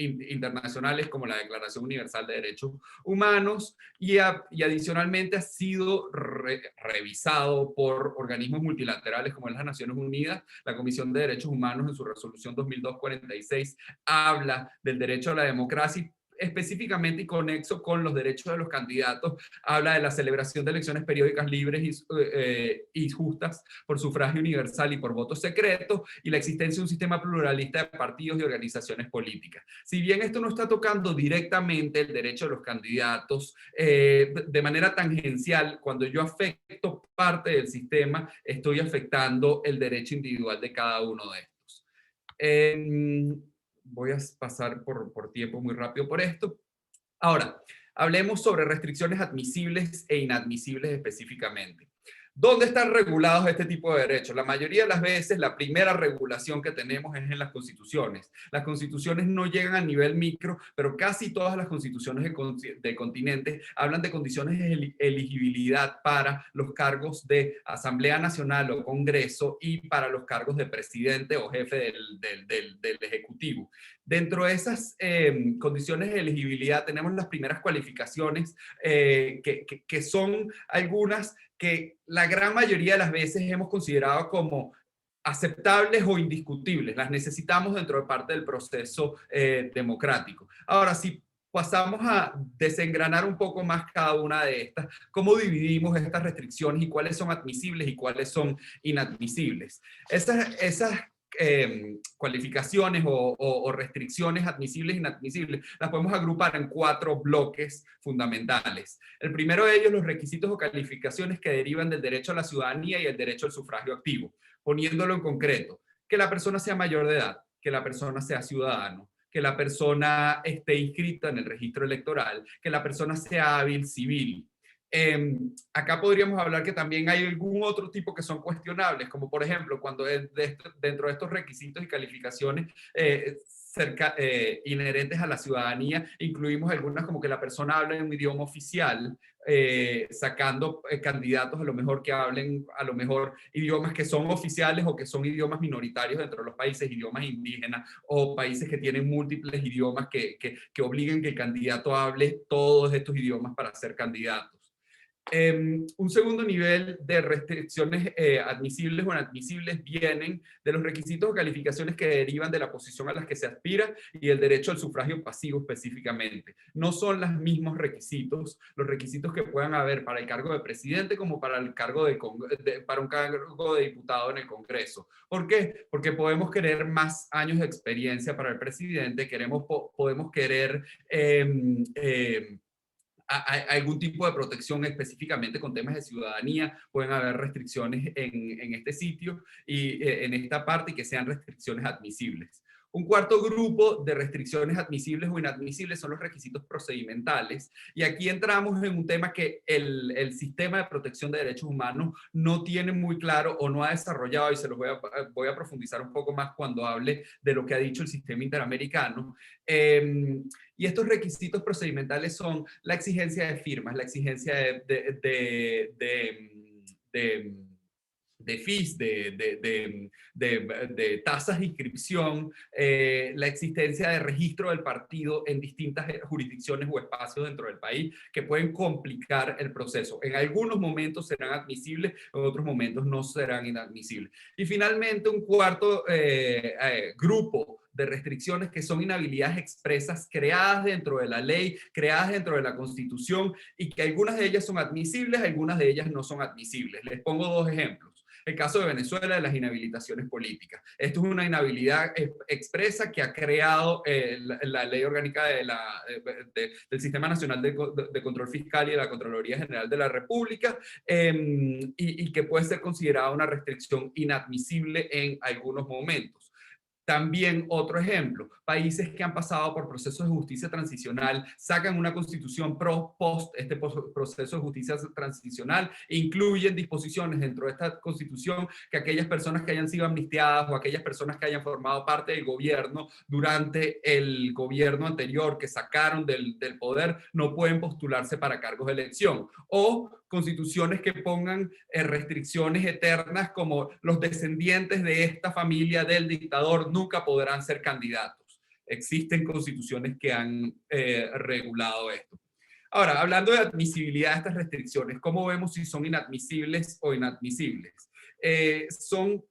internacionales como la Declaración Universal de Derechos Humanos y adicionalmente ha sido revisado por organismos multilaterales como las Naciones Unidas. La Comisión de Derechos Humanos en su resolución 2002-46 habla del derecho a la democracia específicamente y conexo con los derechos de los candidatos, habla de la celebración de elecciones periódicas libres y justas por sufragio universal y por voto secreto, y la existencia de un sistema pluralista de partidos y organizaciones políticas. Si bien esto no está tocando directamente el derecho de los candidatos, de manera tangencial, cuando yo afecto parte del sistema, estoy afectando el derecho individual de cada uno de estos. Voy a pasar por tiempo muy rápido por esto. Ahora, hablemos sobre restricciones admisibles e inadmisibles específicamente. ¿Dónde están regulados este tipo de derechos? La mayoría de las veces la primera regulación que tenemos es en las constituciones. Las constituciones no llegan a nivel micro, pero casi todas las constituciones de continentes hablan de condiciones de elegibilidad para los cargos de Asamblea Nacional o Congreso y para los cargos de presidente o jefe del Ejecutivo. Dentro de esas condiciones de elegibilidad tenemos las primeras cualificaciones que son algunas que la gran mayoría de las veces hemos considerado como aceptables o indiscutibles. Las necesitamos dentro de parte del proceso democrático. Ahora, si pasamos a desengranar un poco más cada una de estas, ¿cómo dividimos estas restricciones y cuáles son admisibles y cuáles son inadmisibles? Esas cualificaciones o restricciones admisibles e inadmisibles, las podemos agrupar en 4 bloques fundamentales. El primero de ellos, los requisitos o calificaciones que derivan del derecho a la ciudadanía y el derecho al sufragio activo. Poniéndolo en concreto, que la persona sea mayor de edad, que la persona sea ciudadano, que la persona esté inscrita en el registro electoral, que la persona sea hábil civil. Acá podríamos hablar que también hay algún otro tipo que son cuestionables, como por ejemplo, cuando dentro de estos requisitos y calificaciones inherentes a la ciudadanía, incluimos algunas como que la persona hable en un idioma oficial, sacando candidatos a lo mejor que hablen a lo mejor idiomas que son oficiales o que son idiomas minoritarios dentro de los países, idiomas indígenas o países que tienen múltiples idiomas que obliguen que el candidato hable todos estos idiomas para ser candidato. Un segundo nivel de restricciones admisibles o inadmisibles vienen de los requisitos o calificaciones que derivan de la posición a las que se aspira y el derecho al sufragio pasivo específicamente. No son los mismos requisitos, los requisitos que puedan haber para el cargo de presidente como para el cargo para un cargo de diputado en el Congreso. ¿Por qué? Porque podemos querer más años de experiencia para el presidente, podemos querer algún tipo de protección específicamente con temas de ciudadanía, pueden haber restricciones en este sitio y en esta parte y que sean restricciones admisibles. Un cuarto grupo de restricciones admisibles o inadmisibles son los requisitos procedimentales. Y aquí entramos en un tema que el sistema de protección de derechos humanos no tiene muy claro o no ha desarrollado, y se los voy a profundizar un poco más cuando hable de lo que ha dicho el sistema interamericano. Y estos requisitos procedimentales son la exigencia de firmas, la exigencia de fees, de tasas de inscripción, la existencia de registro del partido en distintas jurisdicciones o espacios dentro del país que pueden complicar el proceso. En algunos momentos serán admisibles, en otros momentos no serán inadmisibles. Y finalmente un cuarto grupo de restricciones que son inhabilidades expresas creadas dentro de la ley, creadas dentro de la Constitución y que algunas de ellas son admisibles, algunas de ellas no son admisibles. Les pongo 2 ejemplos. El caso de Venezuela, de las inhabilitaciones políticas. Esto es una inhabilidad expresa que ha creado la ley orgánica del Sistema Nacional de Control Fiscal y de la Contraloría General de la República y que puede ser considerada una restricción inadmisible en algunos momentos. También otro ejemplo, países que han pasado por procesos de justicia transicional sacan una constitución post este proceso de justicia transicional e incluyen disposiciones dentro de esta constitución que aquellas personas que hayan sido amnistiadas o aquellas personas que hayan formado parte del gobierno durante el gobierno anterior que sacaron del poder no pueden postularse para cargos de elección, o constituciones que pongan restricciones eternas como los descendientes de esta familia del dictador nunca podrán ser candidatos. Existen constituciones que han regulado esto. Ahora, hablando de admisibilidad de estas restricciones, ¿cómo vemos si son inadmisibles o inadmisibles? Son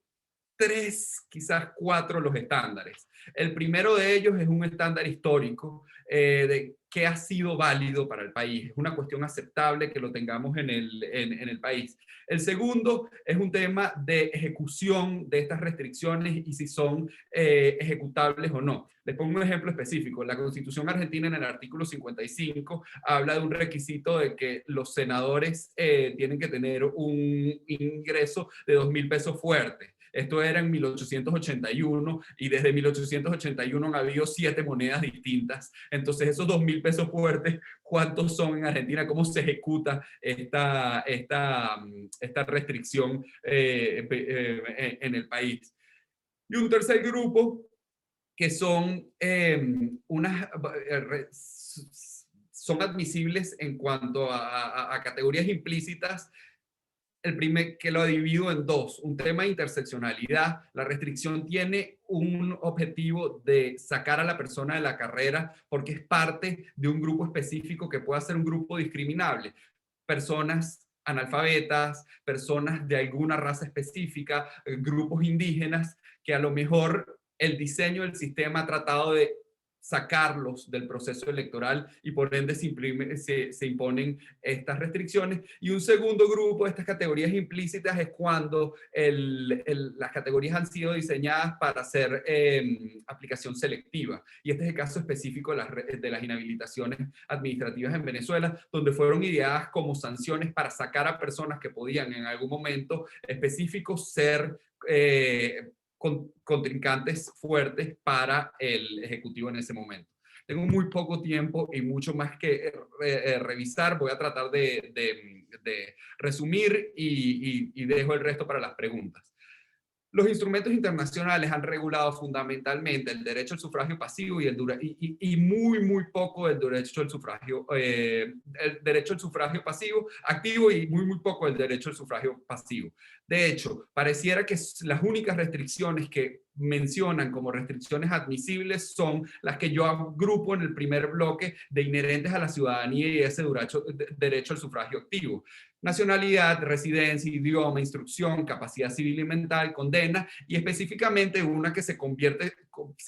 3, quizás 4 los estándares. El primero de ellos es un estándar histórico de qué ha sido válido para el país. Es una cuestión aceptable que lo tengamos en el país. El segundo es un tema de ejecución de estas restricciones y si son ejecutables o no. Les pongo un ejemplo específico. La Constitución argentina en el artículo 55 habla de un requisito de que los senadores tienen que tener un ingreso de 2.000 pesos fuertes. Esto era en 1881 y desde 1881 han habido 7 monedas distintas. Entonces, esos 2.000 pesos fuertes, ¿cuántos son en Argentina? ¿Cómo se ejecuta esta restricción en el país? Y un tercer grupo que son son admisibles en cuanto a categorías implícitas. El primer, que lo divido en 2, un tema de interseccionalidad. La restricción tiene un objetivo de sacar a la persona de la carrera porque es parte de un grupo específico que pueda ser un grupo discriminable. Personas analfabetas, personas de alguna raza específica, grupos indígenas, que a lo mejor el diseño del sistema ha tratado de sacarlos del proceso electoral y por ende se imponen estas restricciones. Y un segundo grupo de estas categorías implícitas es cuando las categorías han sido diseñadas para hacer aplicación selectiva. Y este es el caso específico de las inhabilitaciones administrativas en Venezuela, donde fueron ideadas como sanciones para sacar a personas que podían en algún momento específico ser contrincantes fuertes para el Ejecutivo en ese momento. Tengo muy poco tiempo y mucho más que revisar. Voy a tratar de resumir y dejo el resto para las preguntas. Los instrumentos internacionales han regulado fundamentalmente el derecho al sufragio pasivo y muy poco el derecho al sufragio, pasivo, activo y muy poco el derecho al sufragio pasivo. De hecho, pareciera que las únicas restricciones que mencionan como restricciones admisibles son las que yo agrupo en el primer bloque de inherentes a la ciudadanía y ese derecho al sufragio activo. Nacionalidad, residencia, idioma, instrucción, capacidad civil y mental, condena, y específicamente una que se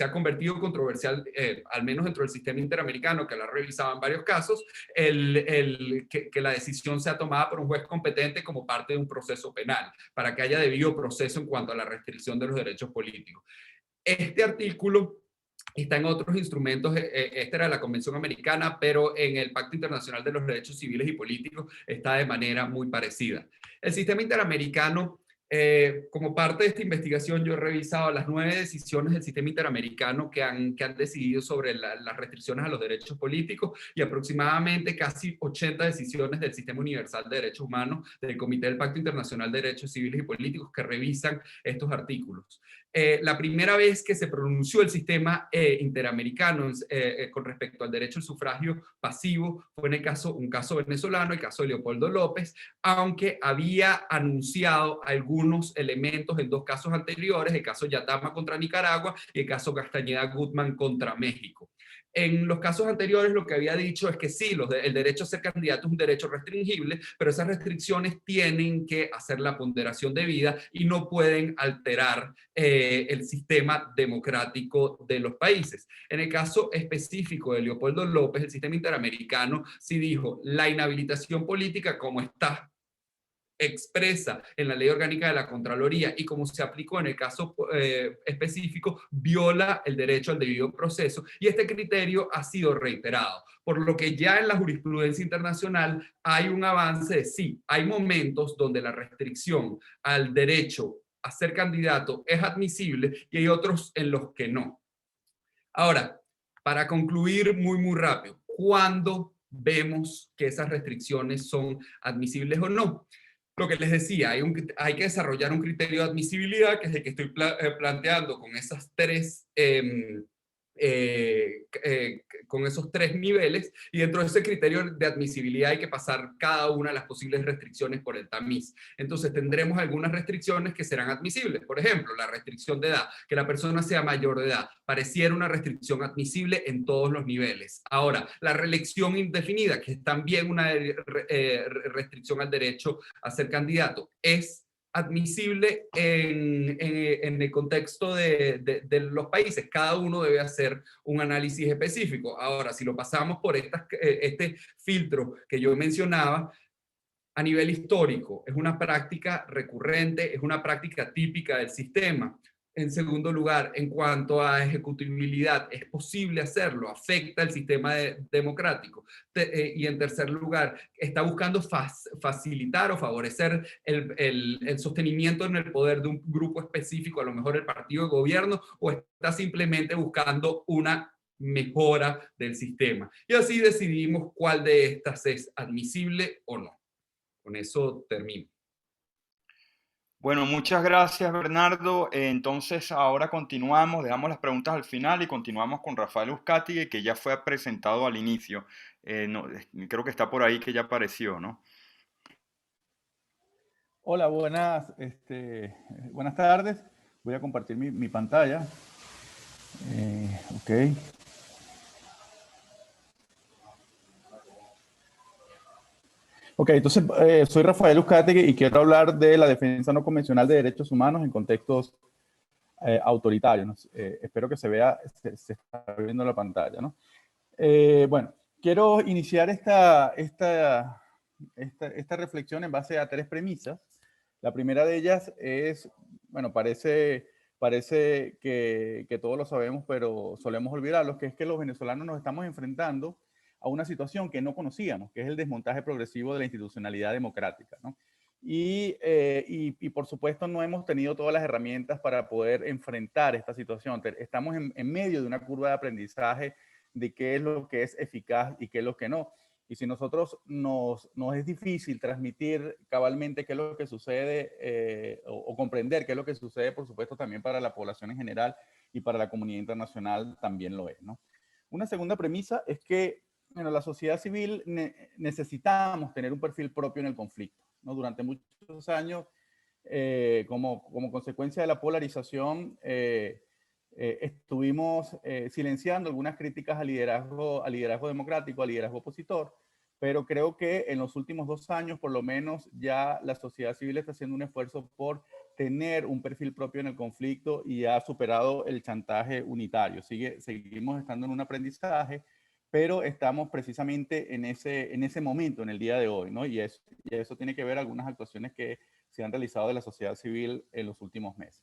ha convertido controversial, al menos dentro del sistema interamericano, que la ha revisado en varios casos, que la decisión sea tomada por un juez competente como parte de un proceso penal, para que haya debido proceso en cuanto a la restricción de los derechos políticos. Este artículo está en otros instrumentos. Esta era la Convención Americana, pero en el Pacto Internacional de los Derechos Civiles y Políticos está de manera muy parecida. El sistema interamericano, como parte de esta investigación, yo he revisado las 9 decisiones del sistema interamericano que han decidido sobre las restricciones a los derechos políticos y aproximadamente casi 80 decisiones del Sistema Universal de Derechos Humanos del Comité del Pacto Internacional de Derechos Civiles y Políticos que revisan estos artículos. La primera vez que se pronunció el sistema interamericano con respecto al derecho al sufragio pasivo fue en un caso venezolano, el caso de Leopoldo López, aunque había anunciado algunos elementos en 2 casos anteriores, el caso Yatama contra Nicaragua y el caso Castañeda Gutman contra México. En los casos anteriores lo que había dicho es que sí, el derecho a ser candidato es un derecho restringible, pero esas restricciones tienen que hacer la ponderación debida y no pueden alterar el sistema democrático de los países. En el caso específico de Leopoldo López, el sistema interamericano sí dijo la inhabilitación política como está expresa en la Ley Orgánica de la Contraloría y como se aplicó en el caso específico, viola el derecho al debido proceso y este criterio ha sido reiterado, por lo que ya en la jurisprudencia internacional hay un avance de sí, hay momentos donde la restricción al derecho a ser candidato es admisible y hay otros en los que no. Ahora, para concluir muy rápido, ¿cuándo vemos que esas restricciones son admisibles o no? Lo que les decía, hay que desarrollar un criterio de admisibilidad, que es el que estoy planteando con esas con esos tres niveles, y dentro de ese criterio de admisibilidad hay que pasar cada una de las posibles restricciones por el tamiz. Entonces tendremos algunas restricciones que serán admisibles. Por ejemplo, la restricción de edad, que la persona sea mayor de edad, pareciera una restricción admisible en todos los niveles. Ahora, la reelección indefinida, que es también una restricción al derecho a ser candidato, es admisible en el contexto de los países. Cada uno debe hacer un análisis específico. Ahora, si lo pasamos por este filtro que yo mencionaba, a nivel histórico, es una práctica recurrente, es una práctica típica del sistema. En segundo lugar, en cuanto a ejecutibilidad, es posible hacerlo, afecta el sistema democrático. Y en tercer lugar, está buscando facilitar o favorecer el sostenimiento en el poder de un grupo específico, a lo mejor el partido de gobierno, o está simplemente buscando una mejora del sistema. Y así decidimos cuál de estas es admisible o no. Con eso termino. Bueno, muchas gracias, Bernardo. Entonces, ahora continuamos, dejamos las preguntas al final y continuamos con Rafael Uzcategui, que ya fue presentado al inicio. Creo que está por ahí, que ya apareció, ¿no? Hola, buenas tardes. Voy a compartir mi pantalla. Ok. Ok, entonces soy Rafael Uzcategui y quiero hablar de la defensa no convencional de derechos humanos en contextos autoritarios. Espero que se vea, se está viendo la pantalla, ¿no? Bueno, quiero iniciar esta reflexión en base a tres premisas. La primera de ellas es, bueno, parece que todos lo sabemos, pero solemos olvidarlo, que es que los venezolanos nos estamos enfrentando a una situación que no conocíamos, que es el desmontaje progresivo de la institucionalidad democrática, ¿no? Y por supuesto no hemos tenido todas las herramientas para poder enfrentar esta situación. Estamos en medio de una curva de aprendizaje de qué es lo que es eficaz y qué es lo que no. Y si nosotros nos es difícil transmitir cabalmente qué es lo que sucede o comprender qué es lo que sucede, por supuesto, también para la población en general y para la comunidad internacional también lo es, ¿no? Una segunda premisa es que, bueno, la sociedad civil necesitamos tener un perfil propio en el conflicto, ¿no? Durante muchos años, como consecuencia de la polarización, estuvimos silenciando algunas críticas al liderazgo democrático, al liderazgo opositor, pero creo que en los últimos 2 años, por lo menos, ya la sociedad civil está haciendo un esfuerzo por tener un perfil propio en el conflicto y ha superado el chantaje unitario. Seguimos estando en un aprendizaje, pero estamos precisamente en ese momento, en el día de hoy, ¿no? Y eso tiene que ver algunas actuaciones que se han realizado de la sociedad civil en los últimos meses.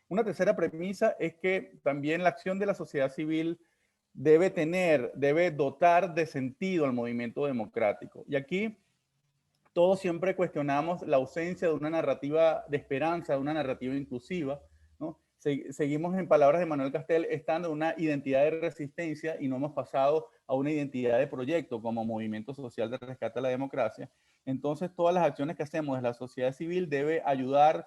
Una tercera premisa es que también la acción de la sociedad civil debe dotar de sentido al movimiento democrático. Y aquí todos siempre cuestionamos la ausencia de una narrativa de esperanza, de una narrativa inclusiva, ¿no? Seguimos, en palabras de Manuel Castel, estando en una identidad de resistencia y no hemos pasado a una identidad de proyecto como movimiento social de rescate a la democracia. Entonces, todas las acciones que hacemos desde la sociedad civil debe ayudar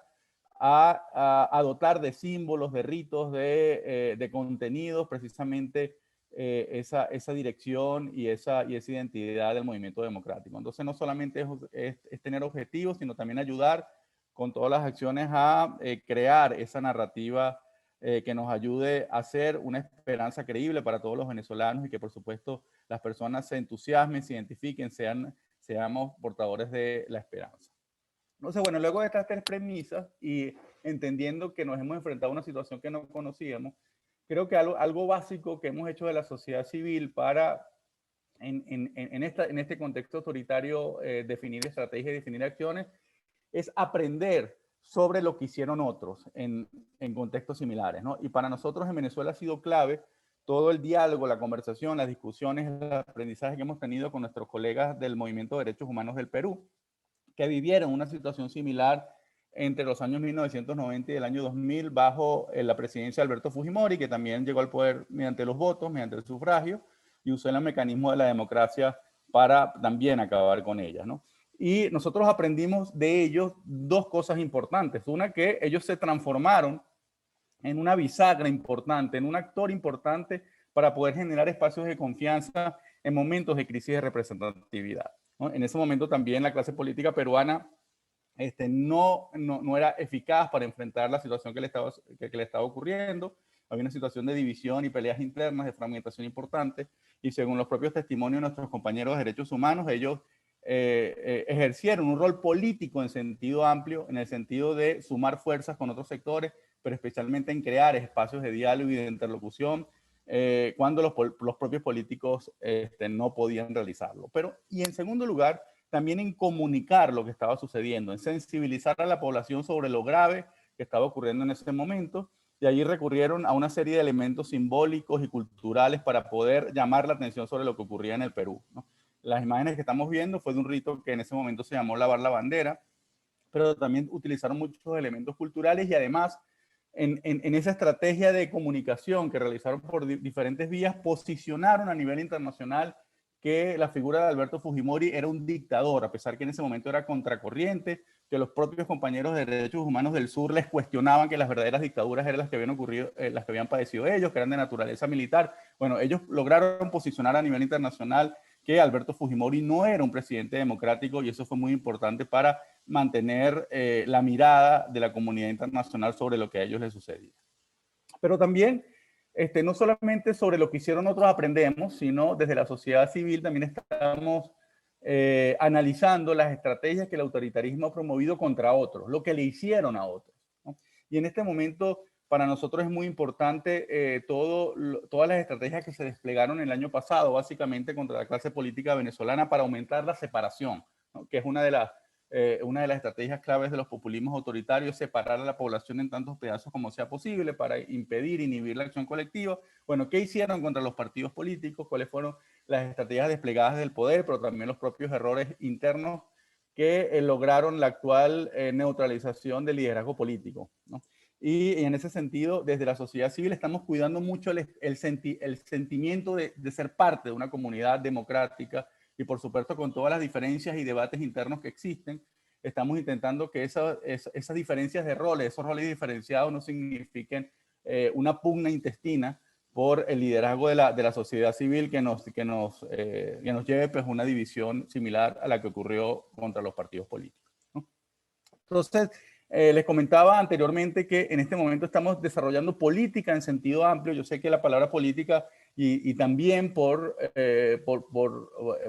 a dotar de símbolos, de ritos, de contenidos, precisamente esa dirección y esa identidad del movimiento democrático. Entonces, no solamente es tener objetivos, sino también ayudar con todas las acciones a crear esa narrativa que nos ayude a hacer una esperanza creíble para todos los venezolanos y que, por supuesto, las personas se entusiasmen, se identifiquen, seamos portadores de la esperanza. Entonces, bueno, luego de estas tres premisas y entendiendo que nos hemos enfrentado a una situación que no conocíamos, creo que algo básico que hemos hecho de la sociedad civil para, en este contexto autoritario, definir estrategias y definir acciones, es aprender sobre lo que hicieron otros en contextos similares, ¿no? Y para nosotros en Venezuela ha sido clave todo el diálogo, la conversación, las discusiones, el aprendizaje que hemos tenido con nuestros colegas del Movimiento de Derechos Humanos del Perú, que vivieron una situación similar entre los años 1990 y el año 2000 bajo la presidencia de Alberto Fujimori, que también llegó al poder mediante los votos, mediante el sufragio, y usó el mecanismo de la democracia para también acabar con ellas, ¿no? Y nosotros aprendimos de ellos dos cosas importantes. Una, que ellos se transformaron en una bisagra importante, en un actor importante para poder generar espacios de confianza en momentos de crisis de representatividad, ¿no? En ese momento también la clase política peruana no era eficaz para enfrentar la situación que le estaba ocurriendo. Había una situación de división y peleas internas, de fragmentación importante, y según los propios testimonios de nuestros compañeros de derechos humanos, ellos ejercieron un rol político en sentido amplio, en el sentido de sumar fuerzas con otros sectores, pero especialmente en crear espacios de diálogo y de interlocución cuando los propios políticos no podían realizarlo. Y en segundo lugar, también en comunicar lo que estaba sucediendo, en sensibilizar a la población sobre lo grave que estaba ocurriendo en ese momento, y allí recurrieron a una serie de elementos simbólicos y culturales para poder llamar la atención sobre lo que ocurría en el Perú, ¿no? Las imágenes que estamos viendo fue de un rito que en ese momento se llamó lavar la bandera, pero también utilizaron muchos elementos culturales y además en esa estrategia de comunicación que realizaron por diferentes vías, posicionaron a nivel internacional que la figura de Alberto Fujimori era un dictador, a pesar que en ese momento era contracorriente, que los propios compañeros de derechos humanos del sur les cuestionaban que las verdaderas dictaduras eran las que habían ocurrido, las que habían padecido ellos, que eran de naturaleza militar. Bueno, ellos lograron posicionar a nivel internacional que Alberto Fujimori no era un presidente democrático, y eso fue muy importante para mantener la mirada de la comunidad internacional sobre lo que a ellos les sucedía. Pero también, no solamente sobre lo que hicieron otros aprendemos, sino desde la sociedad civil también estamos analizando las estrategias que el autoritarismo ha promovido contra otros, lo que le hicieron a otros, ¿no? Y en este momento, para nosotros es muy importante todas las estrategias que se desplegaron el año pasado, básicamente contra la clase política venezolana para aumentar la separación, ¿no? Que es una de las estrategias claves de los populismos autoritarios, separar a la población en tantos pedazos como sea posible para impedir, inhibir la acción colectiva. Bueno, ¿qué hicieron contra los partidos políticos? ¿Cuáles fueron las estrategias desplegadas del poder, pero también los propios errores internos que lograron la actual neutralización del liderazgo político, ¿no? Y en ese sentido, desde la sociedad civil estamos cuidando mucho el sentimiento de ser parte de una comunidad democrática, y por supuesto con todas las diferencias y debates internos que existen, estamos intentando que esas diferencias de roles, esos roles diferenciados no signifiquen una pugna intestina por el liderazgo de la sociedad civil que nos lleve pues, una división similar a la que ocurrió contra los partidos políticos, ¿no? Entonces, les comentaba anteriormente que en este momento estamos desarrollando política en sentido amplio. Yo sé que la palabra política y también por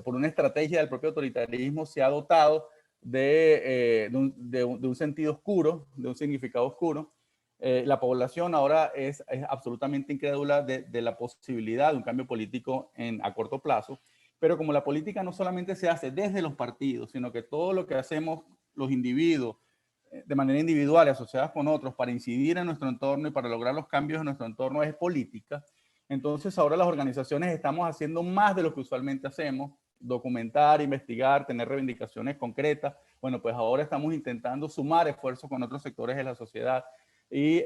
una estrategia del propio autoritarismo se ha dotado de un sentido oscuro, de un significado oscuro. La población ahora es absolutamente incrédula de la posibilidad de un cambio político a corto plazo, pero como la política no solamente se hace desde los partidos, sino que todo lo que hacemos los individuos de manera individual y asociadas con otros para incidir en nuestro entorno y para lograr los cambios en nuestro entorno es política. Entonces ahora las organizaciones estamos haciendo más de lo que usualmente hacemos: documentar, investigar, tener reivindicaciones concretas. Bueno, pues ahora estamos intentando sumar esfuerzos con otros sectores de la sociedad y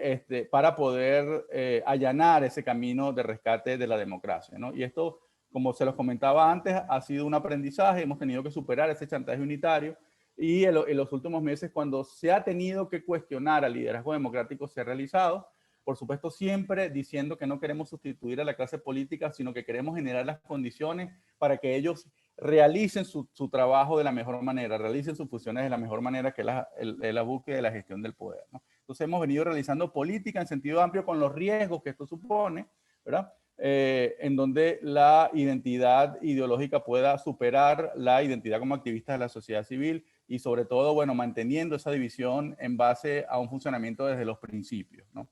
para poder allanar ese camino de rescate de la democracia, ¿no? Y esto, como se los comentaba antes, ha sido un aprendizaje. Hemos tenido que superar ese chantaje unitario, y en los últimos meses, cuando se ha tenido que cuestionar al liderazgo democrático, se ha realizado, por supuesto siempre diciendo que no queremos sustituir a la clase política, sino que queremos generar las condiciones para que ellos realicen su trabajo de la mejor manera, realicen sus funciones de la mejor manera, que es la búsqueda de la gestión del poder, ¿no? Entonces hemos venido realizando política en sentido amplio con los riesgos que esto supone, ¿verdad? En donde la identidad ideológica pueda superar la identidad como activistas de la sociedad civil, y sobre todo, bueno, manteniendo esa división en base a un funcionamiento desde los principios, ¿no?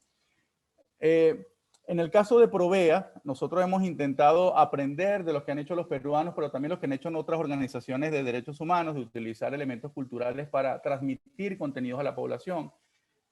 En el caso de Provea, nosotros hemos intentado aprender de los que han hecho los peruanos, pero también los que han hecho en otras organizaciones de derechos humanos, de utilizar elementos culturales para transmitir contenidos a la población.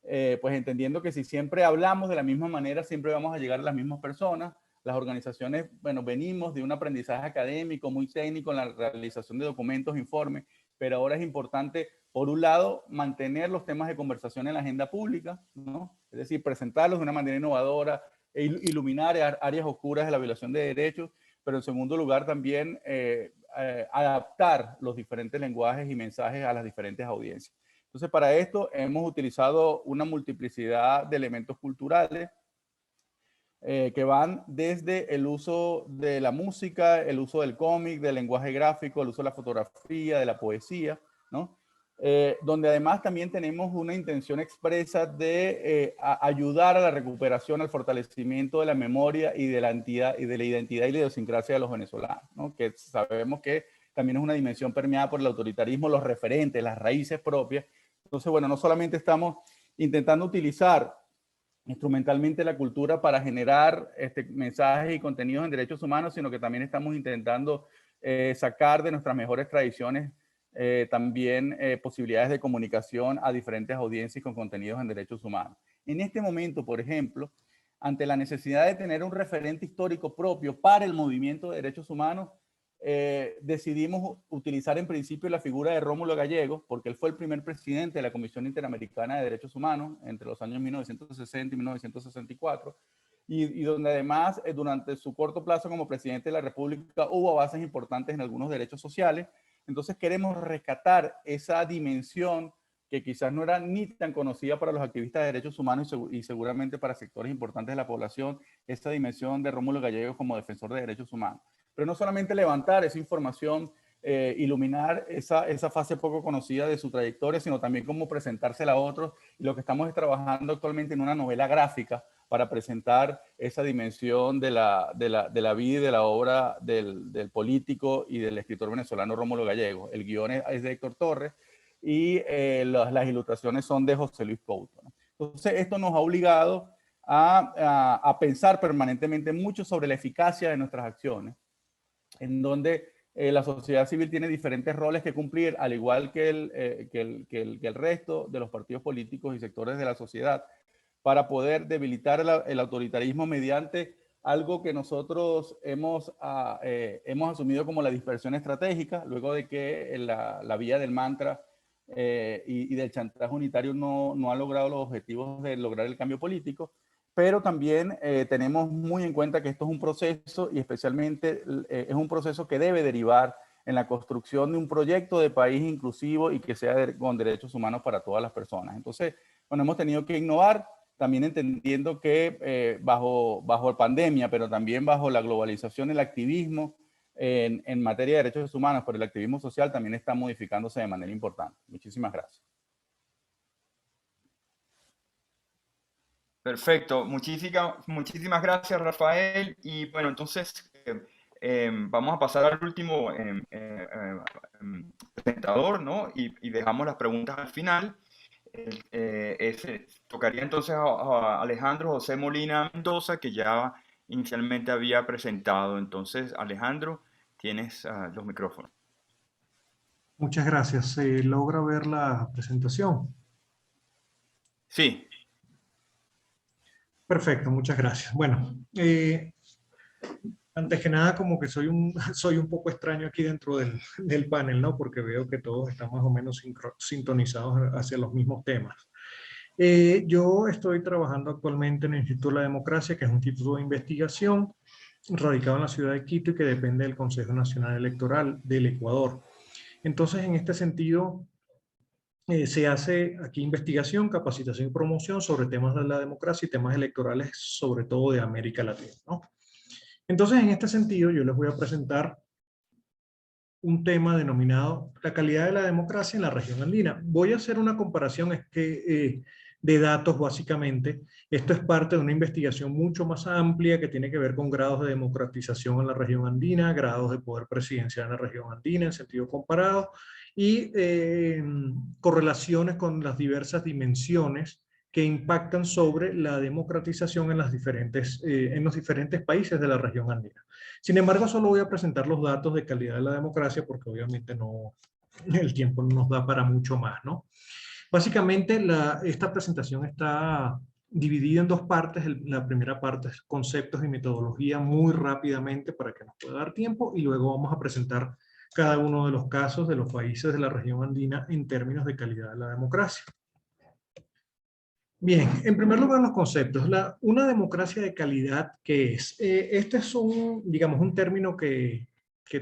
Pues entendiendo que si siempre hablamos de la misma manera, siempre vamos a llegar a las mismas personas. Las organizaciones, bueno, venimos de un aprendizaje académico muy técnico en la realización de documentos, informes, pero ahora es importante por un lado, mantener los temas de conversación en la agenda pública, ¿no? Es decir, presentarlos de una manera innovadora e iluminar áreas oscuras de la violación de derechos, pero en segundo lugar también adaptar los diferentes lenguajes y mensajes a las diferentes audiencias. Entonces, para esto hemos utilizado una multiplicidad de elementos culturales que van desde el uso de la música, el uso del cómic, del lenguaje gráfico, el uso de la fotografía, de la poesía, ¿no? Donde además también tenemos una intención expresa de ayudar a la recuperación, al fortalecimiento de la memoria y de la identidad y la idiosincrasia de los venezolanos, ¿no? Que sabemos que también es una dimensión permeada por el autoritarismo, los referentes, las raíces propias. Entonces, bueno, no solamente estamos intentando utilizar instrumentalmente la cultura para generar mensajes y contenidos en derechos humanos, sino que también estamos intentando sacar de nuestras mejores tradiciones también posibilidades de comunicación a diferentes audiencias con contenidos en derechos humanos. En este momento, por ejemplo, ante la necesidad de tener un referente histórico propio para el movimiento de derechos humanos, decidimos utilizar en principio la figura de Rómulo Gallegos, porque él fue el primer presidente de la Comisión Interamericana de Derechos Humanos entre los años 1960 y 1964, y donde además durante su corto plazo como presidente de la República hubo avances importantes en algunos derechos sociales. Entonces queremos rescatar esa dimensión que quizás no era ni tan conocida para los activistas de derechos humanos y seguramente para sectores importantes de la población, esa dimensión de Rómulo Gallegos como defensor de derechos humanos. Pero no solamente levantar esa información, iluminar esa fase poco conocida de su trayectoria, sino también cómo presentársela a otros. Y lo que estamos es trabajando actualmente en una novela gráfica para presentar esa dimensión de la vida y de la obra del político y del escritor venezolano Rómulo Gallegos. El guión es de Héctor Torres y las ilustraciones son de José Luis Couto, ¿no? Entonces, esto nos ha obligado a pensar permanentemente mucho sobre la eficacia de nuestras acciones, en donde la sociedad civil tiene diferentes roles que cumplir, al igual que el resto de los partidos políticos y sectores de la sociedad, para poder debilitar el autoritarismo mediante algo que nosotros hemos asumido como la dispersión estratégica, luego de que la vía del mantra y del chantaje unitario no ha logrado los objetivos de lograr el cambio político. Pero también tenemos muy en cuenta que esto es un proceso y especialmente es un proceso que debe derivar en la construcción de un proyecto de país inclusivo y que sea con derechos humanos para todas las personas. Entonces, bueno, hemos tenido que innovar, también entendiendo que bajo pandemia, pero también bajo la globalización, el activismo en materia de derechos humanos, pero el activismo social también está modificándose de manera importante. Muchísimas gracias. Perfecto, muchísimas gracias, Rafael. Y bueno, entonces vamos a pasar al último presentador, ¿no? Y dejamos las preguntas al final. Tocaría entonces a Alejandro José Molina Mendoza, que ya inicialmente había presentado. Entonces, Alejandro, tienes los micrófonos. Muchas gracias. ¿Se logra ver la presentación? Sí. Perfecto, muchas gracias. Bueno, antes que nada, como que soy un poco extraño aquí dentro del panel, ¿no? Porque veo que todos están más o menos sintonizados hacia los mismos temas. Yo estoy trabajando actualmente en el Instituto de la Democracia, que es un instituto de investigación radicado en la ciudad de Quito y que depende del Consejo Nacional Electoral del Ecuador. Entonces, en este sentido, se hace aquí investigación, capacitación y promoción sobre temas de la democracia y temas electorales, sobre todo de América Latina, ¿no? Entonces, en este sentido, yo les voy a presentar un tema denominado la calidad de la democracia en la región andina. Voy a hacer una comparación de datos, básicamente. Esto es parte de una investigación mucho más amplia que tiene que ver con grados de democratización en la región andina, grados de poder presidencial en la región andina en sentido comparado, y correlaciones con las diversas dimensiones que impactan sobre la democratización en los diferentes países de la región andina. Sin embargo, solo voy a presentar los datos de calidad de la democracia porque obviamente el tiempo no nos da para mucho más, ¿no? Básicamente, esta presentación está dividida en dos partes. La primera parte es conceptos y metodología muy rápidamente para que nos pueda dar tiempo, y luego vamos a presentar cada uno de los casos de los países de la región andina en términos de calidad de la democracia. Bien, en primer lugar los conceptos. Una democracia de calidad, ¿qué es? Este es digamos, un término que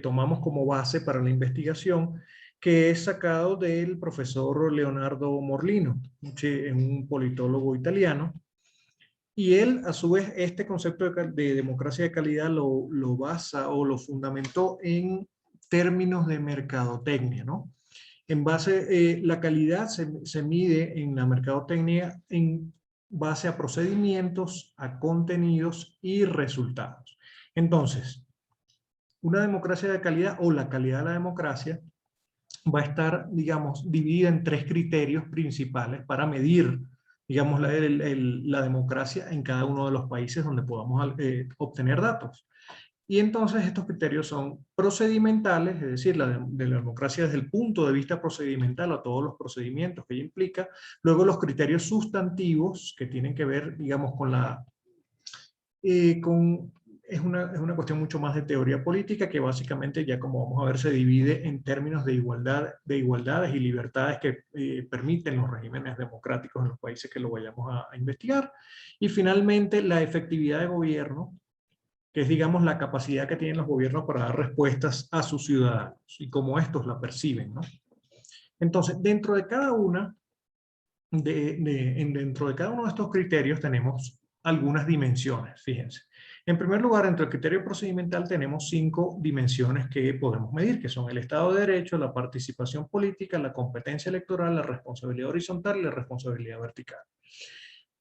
tomamos como base para la investigación, que es sacado del profesor Leonardo Morlino, un politólogo italiano. Y él, a su vez, este concepto de democracia de calidad lo basa o lo fundamentó en términos de mercadotecnia, ¿no? En base, la calidad se mide en la mercadotecnia en base a procedimientos, a contenidos y resultados. Entonces, una democracia de calidad o la calidad de la democracia va a estar, digamos, dividida en 3 criterios principales para medir, digamos, la democracia en cada uno de los países donde podamos obtener datos. Y entonces estos criterios son procedimentales, es decir, de la democracia desde el punto de vista procedimental a todos los procedimientos que ella implica. Luego los criterios sustantivos que tienen que ver, digamos, con es una cuestión mucho más de teoría política que básicamente ya como vamos a ver se divide en términos de igualdades y libertades que permiten los regímenes democráticos en los países que lo vayamos a investigar. Y finalmente la efectividad de gobierno, que es, digamos, la capacidad que tienen los gobiernos para dar respuestas a sus ciudadanos y cómo estos la perciben, ¿no? Entonces, dentro de cada dentro de cada uno de estos criterios tenemos algunas dimensiones, fíjense. En primer lugar, dentro del criterio procedimental tenemos 5 dimensiones que podemos medir, que son el Estado de Derecho, la participación política, la competencia electoral, la responsabilidad horizontal y la responsabilidad vertical.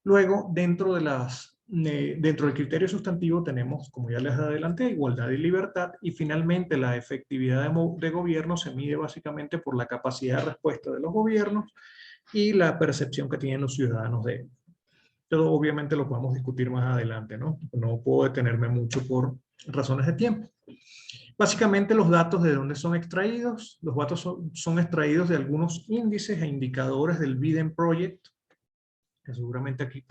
Luego, dentro del criterio sustantivo tenemos, como ya les adelanté, igualdad y libertad, y finalmente la efectividad de gobierno se mide básicamente por la capacidad de respuesta de los gobiernos y la percepción que tienen los ciudadanos de ellos. Todo obviamente lo podemos discutir más adelante, ¿no? No puedo detenerme mucho por razones de tiempo. Básicamente los datos de dónde son extraídos. Los datos son extraídos de algunos índices e indicadores del Biden Project, que seguramente aquí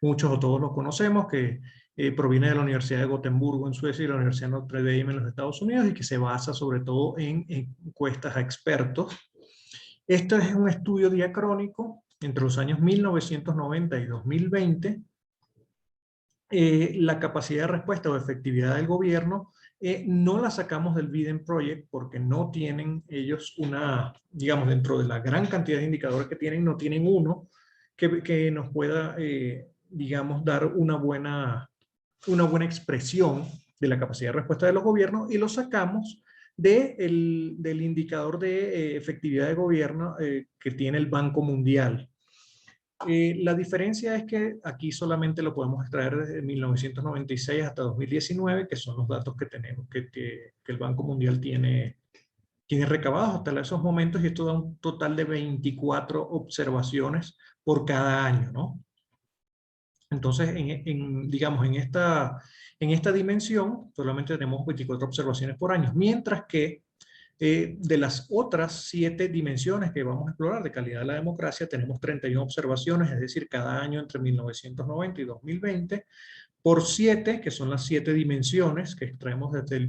muchos o todos los conocemos, que proviene de la Universidad de Gotemburgo en Suecia y la Universidad de Notre Dame en los Estados Unidos y que se basa sobre todo en encuestas a expertos. Esto es un estudio diacrónico entre los años 1990 y 2020. La capacidad de respuesta o efectividad del gobierno no la sacamos del Biden Project porque no tienen ellos digamos, dentro de la gran cantidad de indicadores que tienen, no tienen uno que nos pueda, digamos, dar una buena expresión de la capacidad de respuesta de los gobiernos, y lo sacamos del indicador de efectividad de gobierno que tiene el Banco Mundial. La diferencia es que aquí solamente lo podemos extraer desde 1996 hasta 2019, que son los datos que tenemos, que el Banco Mundial tiene recabados hasta esos momentos, y esto da un total de 24 observaciones por cada año, ¿no? Entonces, digamos, en esta dimensión solamente tenemos 24 observaciones por año, mientras que de las otras 7 dimensiones que vamos a explorar de calidad de la democracia tenemos 31 observaciones, es decir, cada año entre 1990 y 2020, por 7, que son las 7 dimensiones que extraemos desde el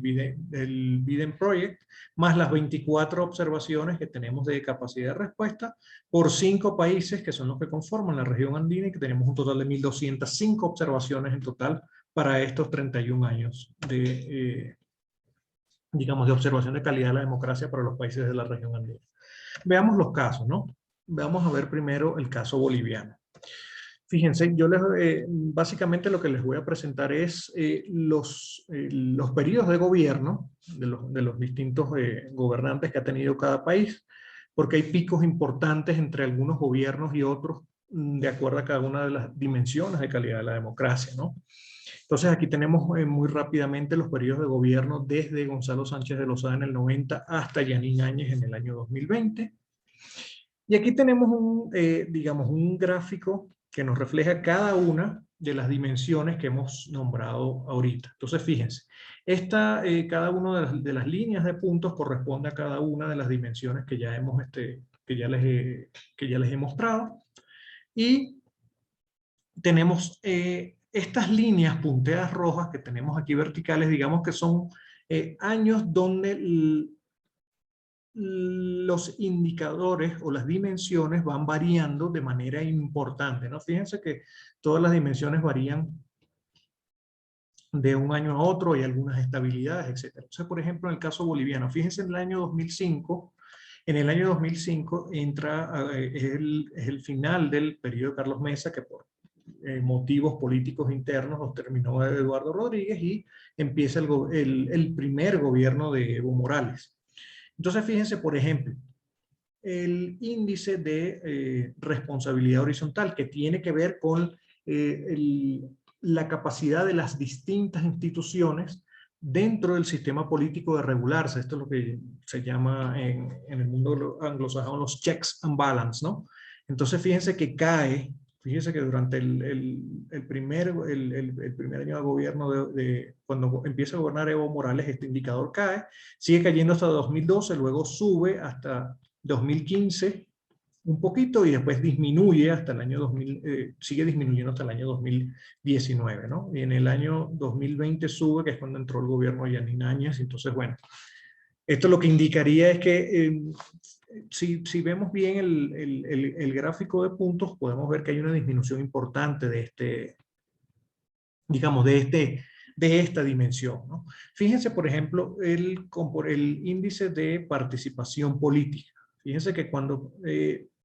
Biden Project, más las 24 observaciones que tenemos de capacidad de respuesta, por 5 países que son los que conforman la región andina, y que tenemos un total de 1.205 observaciones en total para estos 31 años digamos, de observación de calidad de la democracia para los países de la región andina. Veamos los casos, ¿no? Vamos a ver primero el caso boliviano. Fíjense, yo básicamente lo que les voy a presentar es los periodos de gobierno de los distintos gobernantes que ha tenido cada país, porque hay picos importantes entre algunos gobiernos y otros de acuerdo a cada una de las dimensiones de calidad de la democracia, ¿no? Entonces aquí tenemos muy rápidamente los periodos de gobierno desde Gonzalo Sánchez de Lozada en el 90 hasta Yanín Áñez en el año 2020. Y aquí tenemos digamos, un gráfico que nos refleja cada una de las dimensiones que hemos nombrado ahorita. Entonces, fíjense, cada una de las líneas de puntos corresponde a cada una de las dimensiones que ya les he mostrado. Y tenemos estas líneas punteadas rojas que tenemos aquí verticales, digamos que son años donde los indicadores o las dimensiones van variando de manera importante, ¿no? Fíjense que todas las dimensiones varían de un año a otro, hay algunas estabilidades, etc. Entonces, por ejemplo, en el caso boliviano, fíjense en el año 2005, en el año 2005 es el final del periodo de Carlos Mesa, que por motivos políticos internos los terminó Eduardo Rodríguez, y empieza el primer gobierno de Evo Morales. Entonces, fíjense, por ejemplo, el índice de responsabilidad horizontal, que tiene que ver con la capacidad de las distintas instituciones dentro del sistema político de regularse. Esto es lo que se llama en el mundo anglosajón los checks and balance, ¿no? Entonces, fíjense que fíjense que durante el primer año de gobierno, cuando empieza a gobernar Evo Morales, este indicador cae, sigue cayendo hasta 2012, luego sube hasta 2015 un poquito y después disminuye hasta el año 2000, sigue disminuyendo hasta el año 2019, ¿no? Y en el año 2020 sube, que es cuando entró el gobierno de Yanín Áñez. Entonces, bueno, esto lo que indicaría es que si vemos bien el gráfico de puntos, podemos ver que hay una disminución importante de digamos, de esta dimensión, ¿no? Fíjense, por ejemplo, el índice de participación política. Fíjense que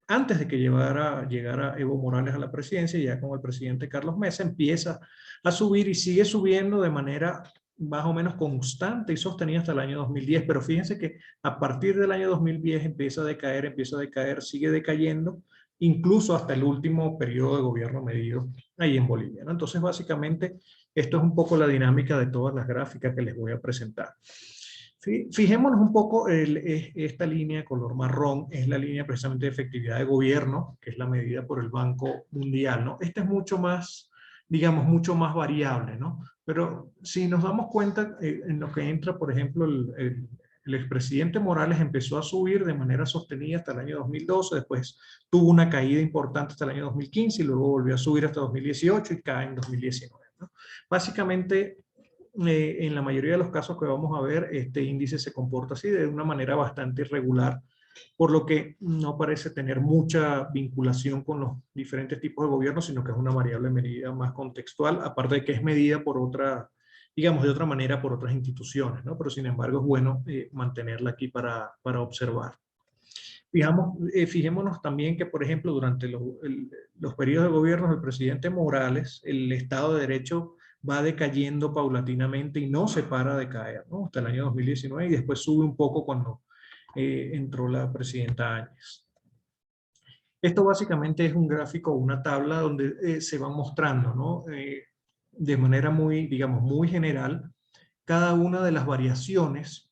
antes de que llegara Evo Morales a la presidencia, ya con el presidente Carlos Mesa, empieza a subir y sigue subiendo de manera más o menos constante y sostenida hasta el año 2010, pero fíjense que a partir del año 2010 empieza a decaer, sigue decayendo, incluso hasta el último periodo de gobierno medido ahí en Bolivia, ¿no? Entonces, básicamente, esto es un poco la dinámica de todas las gráficas que les voy a presentar. Fijémonos un poco, esta línea de color marrón es la línea precisamente de efectividad de gobierno, que es la medida por el Banco Mundial, ¿no? Esta es mucho más, digamos, mucho más variable, ¿no? Pero si nos damos cuenta, en lo que entra, por ejemplo, el expresidente Morales empezó a subir de manera sostenida hasta el año 2012, después tuvo una caída importante hasta el año 2015 y luego volvió a subir hasta 2018 y cae en 2019, ¿no? Básicamente, en la mayoría de los casos que vamos a ver, este índice se comporta así de una manera bastante irregular, por lo que no parece tener mucha vinculación con los diferentes tipos de gobierno, sino que es una variable medida más contextual, aparte de que es medida por digamos, de otra manera por otras instituciones, ¿no? Pero sin embargo es bueno mantenerla aquí para observar. Fijémonos también que, por ejemplo, durante los periodos de gobierno del presidente Morales, el Estado de Derecho va decayendo paulatinamente y no se para de caer, ¿no? Hasta el año 2019 y después sube un poco cuando entró la presidenta Áñez. Esto básicamente es un gráfico, una tabla donde se va mostrando, ¿no? De manera muy, digamos, muy general, cada una de las variaciones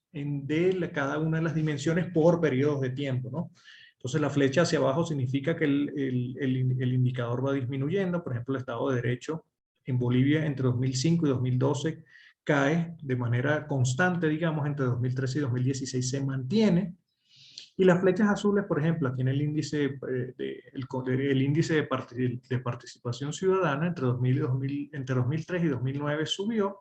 cada una de las dimensiones por periodos de tiempo, ¿no? Entonces la flecha hacia abajo significa que el indicador va disminuyendo. Por ejemplo, el Estado de Derecho en Bolivia entre 2005 y 2012 cae de manera constante, digamos, entre 2013 y 2016 se mantiene. Y las flechas azules, por ejemplo, aquí en el índice, el índice de participación ciudadana entre 2003 y 2009 subió,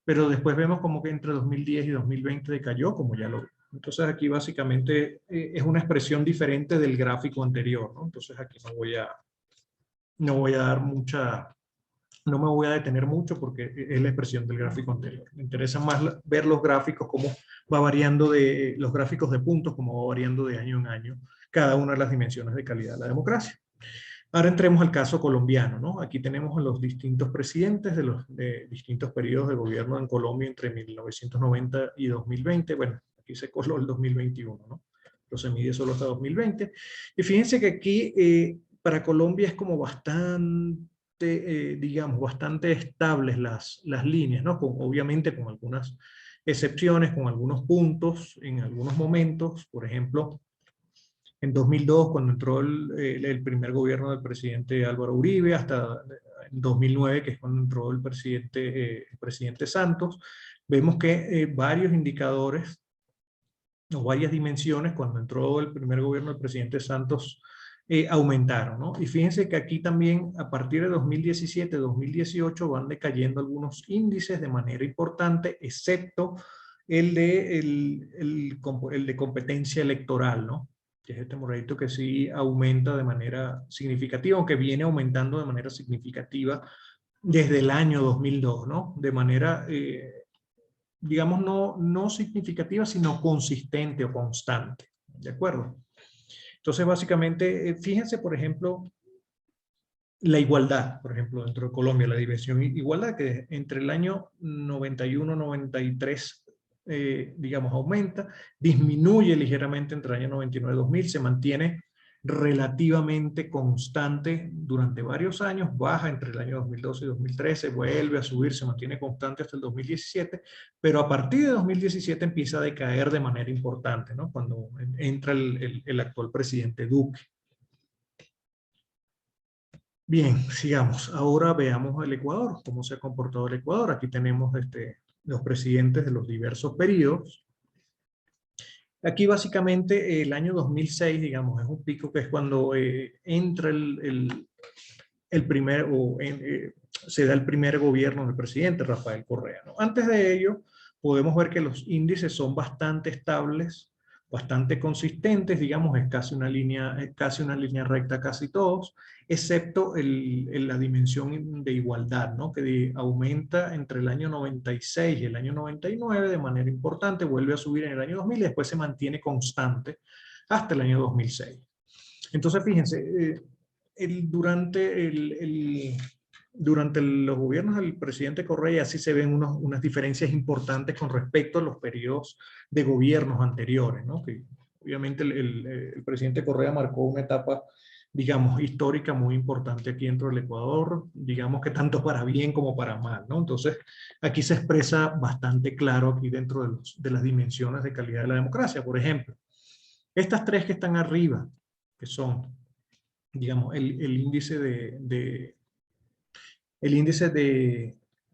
pero después vemos como que entre 2010 y 2020 decayó, como ya lo vimos. Entonces aquí básicamente es una expresión diferente del gráfico anterior, ¿no? Entonces aquí no voy a dar no me voy a detener mucho porque es la expresión del gráfico anterior. Me interesa más ver los gráficos, cómo va variando los gráficos de puntos, cómo va variando de año en año cada una de las dimensiones de calidad de la democracia. Ahora entremos al caso colombiano, ¿no? Aquí tenemos a los distintos presidentes de distintos periodos de gobierno en Colombia entre 1990 y 2020. Bueno, aquí se coló el 2021, ¿no? Pero se mide solo hasta 2020. Y fíjense que aquí para Colombia es como bastante, digamos, bastante estables las líneas, ¿no? Obviamente con algunas excepciones, con algunos puntos en algunos momentos. Por ejemplo, en 2002, cuando entró el primer gobierno del presidente Álvaro Uribe, hasta 2009, que es cuando entró el presidente Santos, vemos que varios indicadores o varias dimensiones, cuando entró el primer gobierno del presidente Santos, aumentaron, ¿no? Y fíjense que aquí también, a partir de 2017, 2018, van decayendo algunos índices de manera importante, excepto el de competencia electoral, ¿no? Que es este moradito que sí aumenta de manera significativa, aunque viene aumentando de manera significativa desde el año 2002, ¿no? De manera, digamos, no significativa, sino consistente o constante, ¿de acuerdo? Entonces, básicamente, fíjense, por ejemplo, la igualdad, por ejemplo, dentro de Colombia, la dimensión igualdad, que entre el año 91 93, digamos, aumenta, disminuye ligeramente entre el año 99 y 2000, se mantiene relativamente constante durante varios años, baja entre el año 2012 y 2013, vuelve a subir, se mantiene constante hasta el 2017, pero a partir de 2017 empieza a decaer de manera importante, ¿no? Cuando entra el actual presidente Duque. Bien, sigamos. Ahora veamos el Ecuador, cómo se ha comportado el Ecuador. Aquí tenemos los presidentes de los diversos periodos. Aquí básicamente el año 2006, digamos, es un pico que es cuando entra el primer, se da el primer gobierno del presidente Rafael Correa, ¿no? Antes de ello, podemos ver que los índices son bastante estables, bastante consistentes, digamos, es casi una línea recta casi todos, excepto la dimensión de igualdad, ¿no? Que aumenta entre el año 96 y el año 99 de manera importante, vuelve a subir en el año 2000 y después se mantiene constante hasta el año 2006. Entonces, fíjense, durante los gobiernos del presidente Correa sí se ven unas diferencias importantes con respecto a los periodos de gobiernos anteriores, ¿no? Que obviamente el presidente Correa marcó una etapa, digamos, histórica muy importante aquí dentro del Ecuador, digamos que tanto para bien como para mal, ¿no? Entonces, aquí se expresa bastante claro aquí dentro de las dimensiones de calidad de la democracia. Por ejemplo, estas tres que están arriba, que son, digamos, el índice de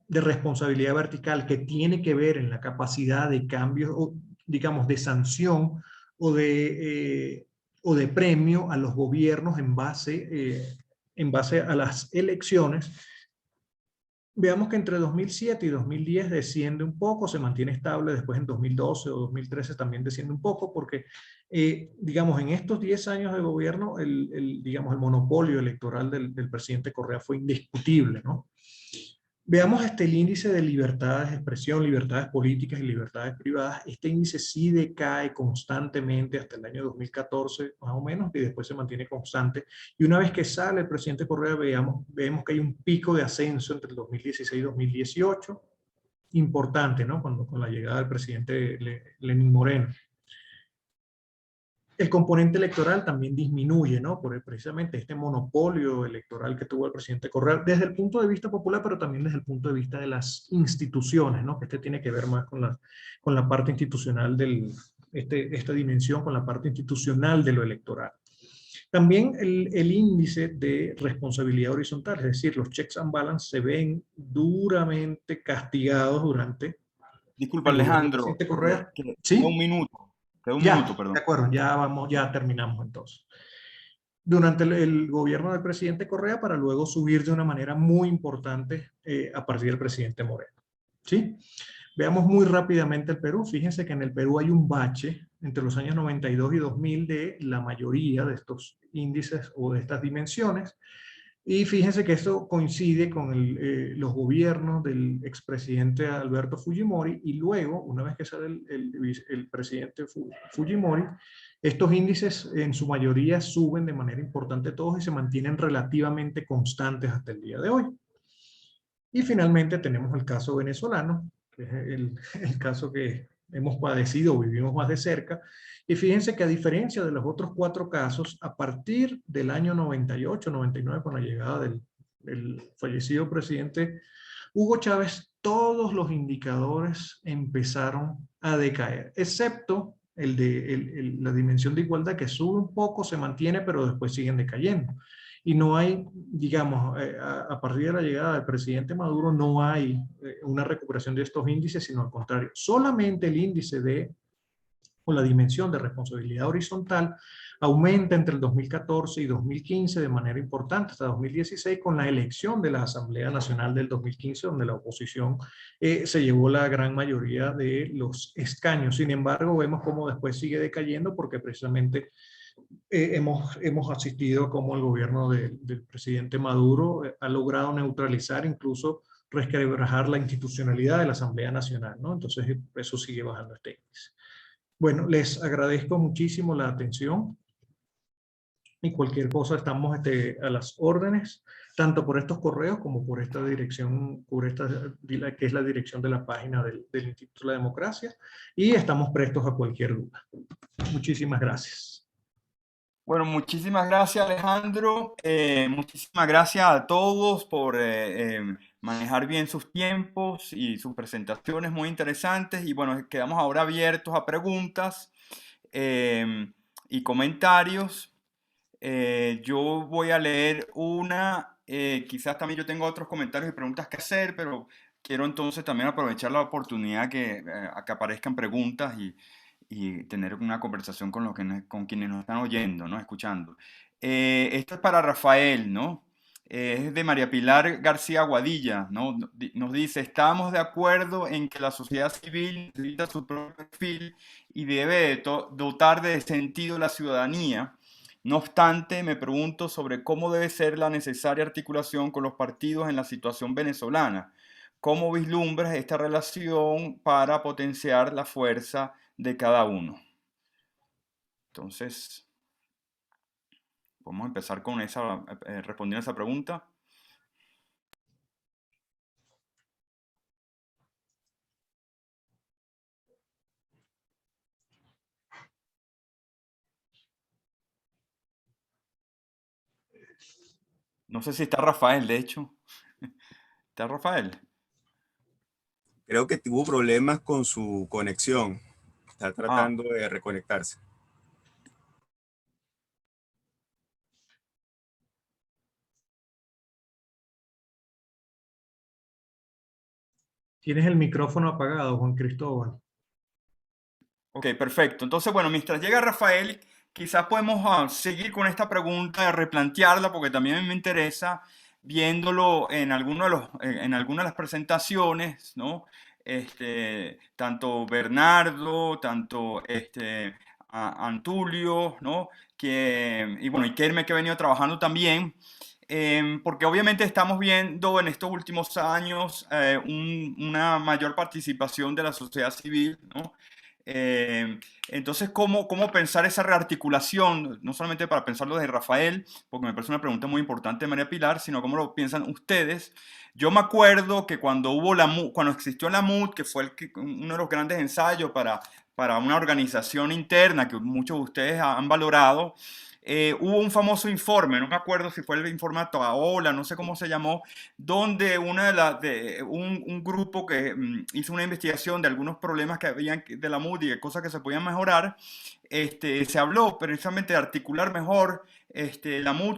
responsabilidad vertical, que tiene que ver en la capacidad de cambio, o, digamos, de sanción o de premio a los gobiernos en base a las elecciones. Veamos que entre 2007 y 2010 desciende un poco, se mantiene estable, después en 2012 o 2013 también desciende un poco, porque, digamos, en estos 10 años de gobierno, digamos, el monopolio electoral del presidente Correa fue indiscutible, ¿no? Veamos el índice de libertades de expresión, libertades políticas y libertades privadas. Este índice sí decae constantemente hasta el año 2014, más o menos, y después se mantiene constante. Y una vez que sale el presidente Correa, vemos que hay un pico de ascenso entre el 2016 y 2018, importante, ¿no? Con la llegada del presidente Lenín Moreno. El componente electoral también disminuye, ¿no? Por precisamente este monopolio electoral que tuvo el presidente Correa, desde el punto de vista popular, pero también desde el punto de vista de las instituciones, ¿no? Que tiene que ver más con la parte institucional esta dimensión, con la parte institucional de lo electoral. También el índice de responsabilidad horizontal, es decir, los checks and balances se ven duramente castigados durante... Disculpa, Alejandro, Correa. ¿Sí? Un minuto. Un minuto, perdón. De acuerdo, ya terminamos entonces. Durante el gobierno del presidente Correa, para luego subir de una manera muy importante a partir del presidente Moreno. ¿Sí? Veamos muy rápidamente el Perú. Fíjense que en el Perú hay un bache entre los años 92 y 2000 de la mayoría de estos índices o de estas dimensiones. Y fíjense que esto coincide con los gobiernos del expresidente Alberto Fujimori, y luego, una vez que sale el presidente Fujimori, estos índices en su mayoría suben de manera importante todos y se mantienen relativamente constantes hasta el día de hoy. Y finalmente tenemos el caso venezolano, que es el caso que hemos padecido o vivimos más de cerca. Y fíjense que a diferencia de los otros 4 casos, a partir del año 98, 99, con la llegada del fallecido presidente Hugo Chávez, todos los indicadores empezaron a decaer, excepto la dimensión de igualdad, que sube un poco, se mantiene, pero después siguen decayendo. Y no hay, digamos, a partir de la llegada del presidente Maduro, no hay una recuperación de estos índices, sino al contrario. Solamente el índice de o la dimensión de responsabilidad horizontal aumenta entre el 2014 y 2015 de manera importante, hasta 2016, con la elección de la Asamblea Nacional del 2015, donde la oposición se llevó la gran mayoría de los escaños. Sin embargo, vemos cómo después sigue decayendo porque precisamente hemos asistido a cómo el gobierno del presidente Maduro ha logrado neutralizar, incluso resquebrajar la institucionalidad de la Asamblea Nacional, ¿no? Entonces, eso sigue bajando este índice. Bueno, les agradezco muchísimo la atención y cualquier cosa estamos a las órdenes, tanto por estos correos como por esta dirección, que es la dirección de la página del Instituto de la Democracia, y estamos prestos a cualquier duda. Muchísimas gracias. Bueno, muchísimas gracias, Alejandro. Muchísimas gracias a todos por manejar bien sus tiempos y sus presentaciones muy interesantes. Y bueno, quedamos ahora abiertos a preguntas y comentarios. Yo voy a leer una. Quizás también yo tengo otros comentarios y preguntas que hacer, pero quiero entonces también aprovechar la oportunidad a que aparezcan preguntas y tener una conversación con quienes nos están oyendo, ¿no? Escuchando. Esto es para Rafael, ¿no? Es de María Pilar García Guadilla, ¿no? Nos dice, estamos de acuerdo en que la sociedad civil necesita su propio perfil y debe dotar de sentido la ciudadanía. No obstante, me pregunto sobre cómo debe ser la necesaria articulación con los partidos en la situación venezolana. ¿Cómo vislumbras esta relación para potenciar la fuerza de cada uno? Entonces, vamos a empezar con respondiendo a esa pregunta. No sé si está Rafael, de hecho. ¿Está Rafael? Creo que tuvo problemas con su conexión. Está Ah, tratando de reconectarse. Tienes el micrófono apagado, Juan Cristóbal. ok, perfecto. Entonces, bueno, mientras llega Rafael, quizás podemos seguir con esta pregunta, replantearla, porque también me interesa viéndolo en en algunas de las presentaciones, ¿no? Tanto Bernardo, tanto Antulio, ¿no? Y bueno, y Kerme, que ha venido trabajando también. Porque obviamente estamos viendo en estos últimos años una mayor participación de la sociedad civil, ¿no? Eh, entonces, ¿cómo pensar esa rearticulación? No solamente para pensarlo desde Rafael, porque me parece una pregunta muy importante de María Pilar, sino cómo lo piensan ustedes. Yo me acuerdo que cuando existió la MUD, que fue uno de los grandes ensayos para una organización interna que muchos de ustedes han valorado, hubo un famoso informe, no me acuerdo si fue el informe Ataola, no sé cómo se llamó, donde un grupo que hizo una investigación de algunos problemas que habían de la MUD y de cosas que se podían mejorar, se habló precisamente de articular mejor la MUD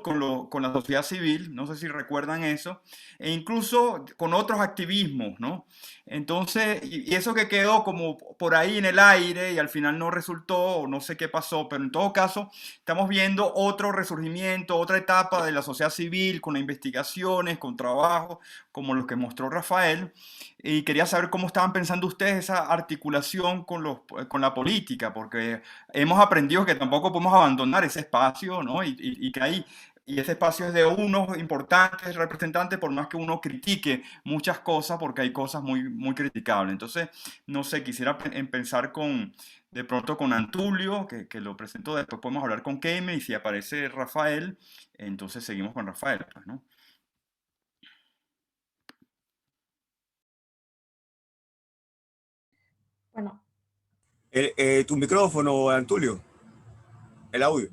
con la sociedad civil, no sé si recuerdan eso, e incluso con otros activismos, ¿no? Entonces, y eso que quedó como por ahí en el aire y al final no resultó, o no sé qué pasó, pero en todo caso, estamos viendo otro resurgimiento, otra etapa de la sociedad civil con investigaciones, con trabajos, como los que mostró Rafael. Y quería saber cómo estaban pensando ustedes esa articulación con la política, porque hemos aprendido que tampoco podemos abandonar ese espacio, ¿no? Y ese espacio es de unos importantes representantes, por más que uno critique muchas cosas, porque hay cosas muy, muy criticables. Entonces, no sé, quisiera pensar de pronto con Antulio, que lo presentó, después podemos hablar con Keime, y si aparece Rafael, entonces seguimos con Rafael, pues, ¿no? Bueno, Tu micrófono, Antulio, el audio.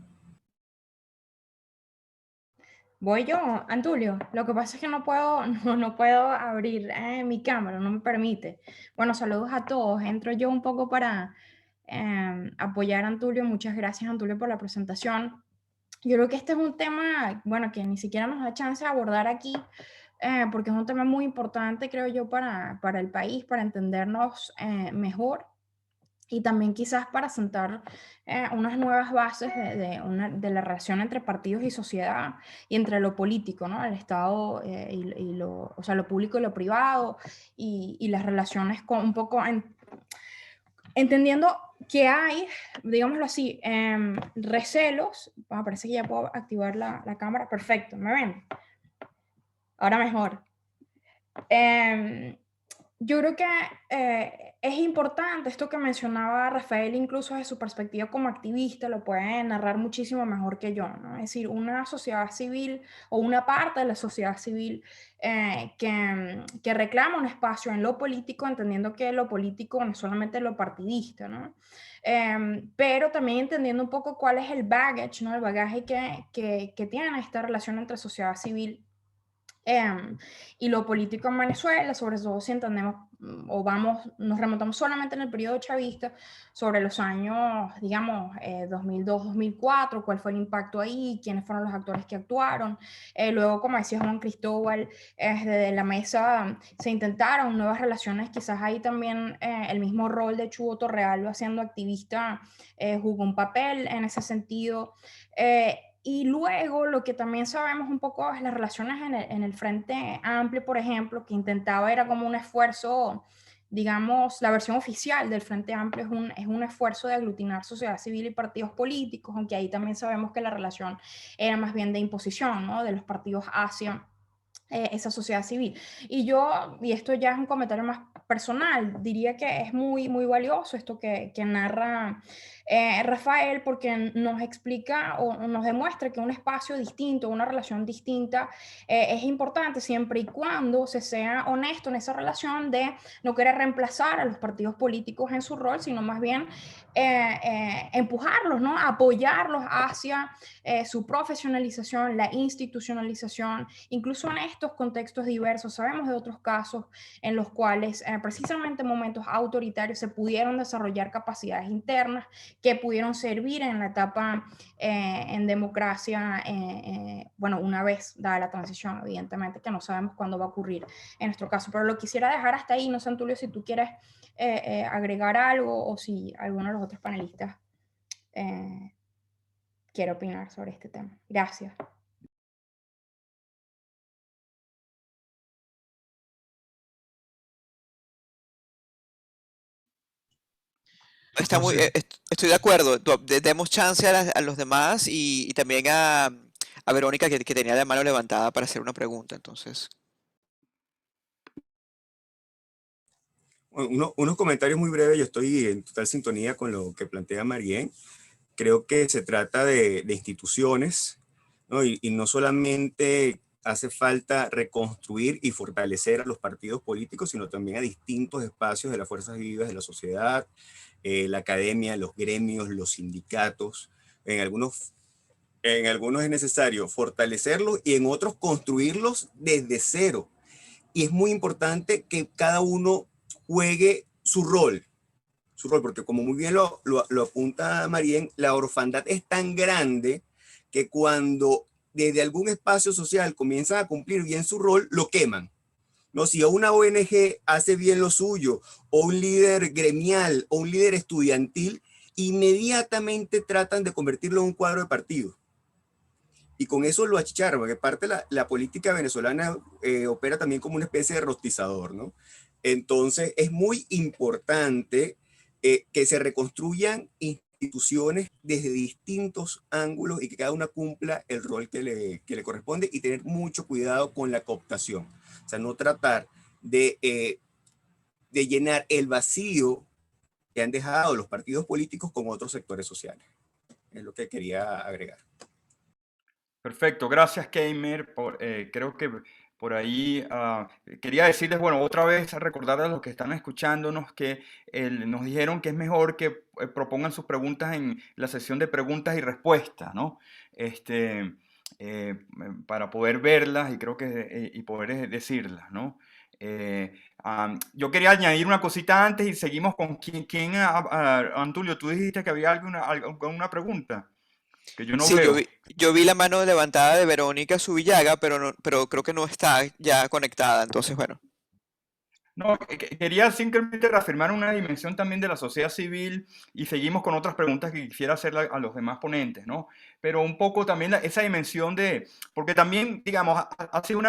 voy yo, Antulio. Lo que pasa es que no puedo, no puedo abrir mi cámara, no me permite. Bueno, saludos a todos. Entro yo un poco para apoyar a Antulio. Muchas gracias, Antulio, por la presentación. Yo creo que este es un tema, bueno, que ni siquiera nos da chance de abordar aquí, porque es un tema muy importante, creo yo, para el país, para entendernos mejor. y también quizás para sentar unas nuevas bases de la relación entre partidos y sociedad y entre lo político, ¿no? El Estado o sea, lo público y lo privado y las relaciones con un poco entendiendo que hay, digámoslo así, recelos. Parece que ya puedo activar la cámara. Perfecto, ¿me ven? Ahora mejor. Yo creo que es importante esto que mencionaba Rafael, incluso desde su perspectiva como activista, lo puede narrar muchísimo mejor que yo, ¿no? Es decir, una sociedad civil o una parte de la sociedad civil que reclama un espacio en lo político, entendiendo que lo político no es solamente lo partidista, ¿no? Pero también entendiendo un poco cuál es el baggage, ¿no? El bagaje que tiene esta relación entre sociedad civil y lo político en Venezuela, sobre todo si entendemos nos remontamos solamente en el periodo chavista, sobre los años, digamos, 2002-2004, cuál fue el impacto ahí, quiénes fueron los actores que actuaron. Luego, como decía Juan Cristóbal, desde la mesa se intentaron nuevas relaciones, quizás ahí también el mismo rol de Chugo Torrealba siendo activista jugó un papel en ese sentido. Y luego lo que también sabemos un poco es las relaciones en el Frente Amplio, por ejemplo, que intentaba era como un esfuerzo, digamos, la versión oficial del Frente Amplio es un esfuerzo de aglutinar sociedad civil y partidos políticos, aunque ahí también sabemos que la relación era más bien de imposición, ¿no? De los partidos hacia esa sociedad civil. Y esto ya es un comentario más personal, diría que es muy, muy valioso esto que narra Rafael, porque nos explica o nos demuestra que un espacio distinto, una relación distinta, es importante siempre y cuando se sea honesto en esa relación de no querer reemplazar a los partidos políticos en su rol, sino más bien empujarlos, ¿no? Apoyarlos hacia su profesionalización, la institucionalización, incluso en estos contextos diversos. Sabemos de otros casos en los cuales precisamente en momentos autoritarios se pudieron desarrollar capacidades internas que pudieron servir en la etapa en democracia, bueno, una vez dada la transición, evidentemente, que no sabemos cuándo va a ocurrir en nuestro caso, pero lo quisiera dejar hasta ahí. No sé, Antulio, si tú quieres agregar algo o si alguno de los otros panelistas quiere opinar sobre este tema. Gracias. Está muy, Entonces, estoy de acuerdo. Demos chance a los demás y también a Verónica que tenía la mano levantada para hacer una pregunta. Entonces, Unos comentarios muy breves. Yo estoy en total sintonía con lo que plantea Marien. Creo que se trata de instituciones, ¿no? Y no solamente hace falta reconstruir y fortalecer a los partidos políticos, sino también a distintos espacios de las fuerzas vivas de la sociedad, la academia, los gremios, los sindicatos. En algunos es necesario fortalecerlos y en otros construirlos desde cero. Y es muy importante que cada uno juegue su rol, porque como muy bien lo apunta Marien, la orfandad es tan grande que cuando desde algún espacio social comienzan a cumplir bien su rol, lo queman. No, si una ONG hace bien lo suyo, o un líder gremial, o un líder estudiantil, inmediatamente tratan de convertirlo en un cuadro de partido. Y con eso lo achicharran, porque parte la política venezolana opera también como una especie de rostizador, ¿no? Entonces es muy importante que se reconstruyan instituciones desde distintos ángulos y que cada una cumpla el rol que le corresponde y tener mucho cuidado con la cooptación. O sea, no tratar de llenar el vacío que han dejado los partidos políticos con otros sectores sociales. Es lo que quería agregar. Perfecto, gracias Keimer. Creo que por ahí quería decirles, bueno, otra vez recordar a los que están escuchándonos que nos dijeron que es mejor que propongan sus preguntas en la sesión de preguntas y respuestas, ¿no? Para poder verlas y creo que y poder decirlas, ¿no? Yo quería añadir una cosita antes y seguimos con quién Antulio, tú dijiste que había alguna pregunta que yo no sí, veo. yo vi la mano levantada de Verónica Subillaga, pero creo que no está ya conectada. Entonces, bueno. No, quería simplemente reafirmar una dimensión también de la sociedad civil y seguimos con otras preguntas que quisiera hacer a los demás ponentes, ¿no? Pero un poco también esa dimensión de, porque también, digamos, ha sido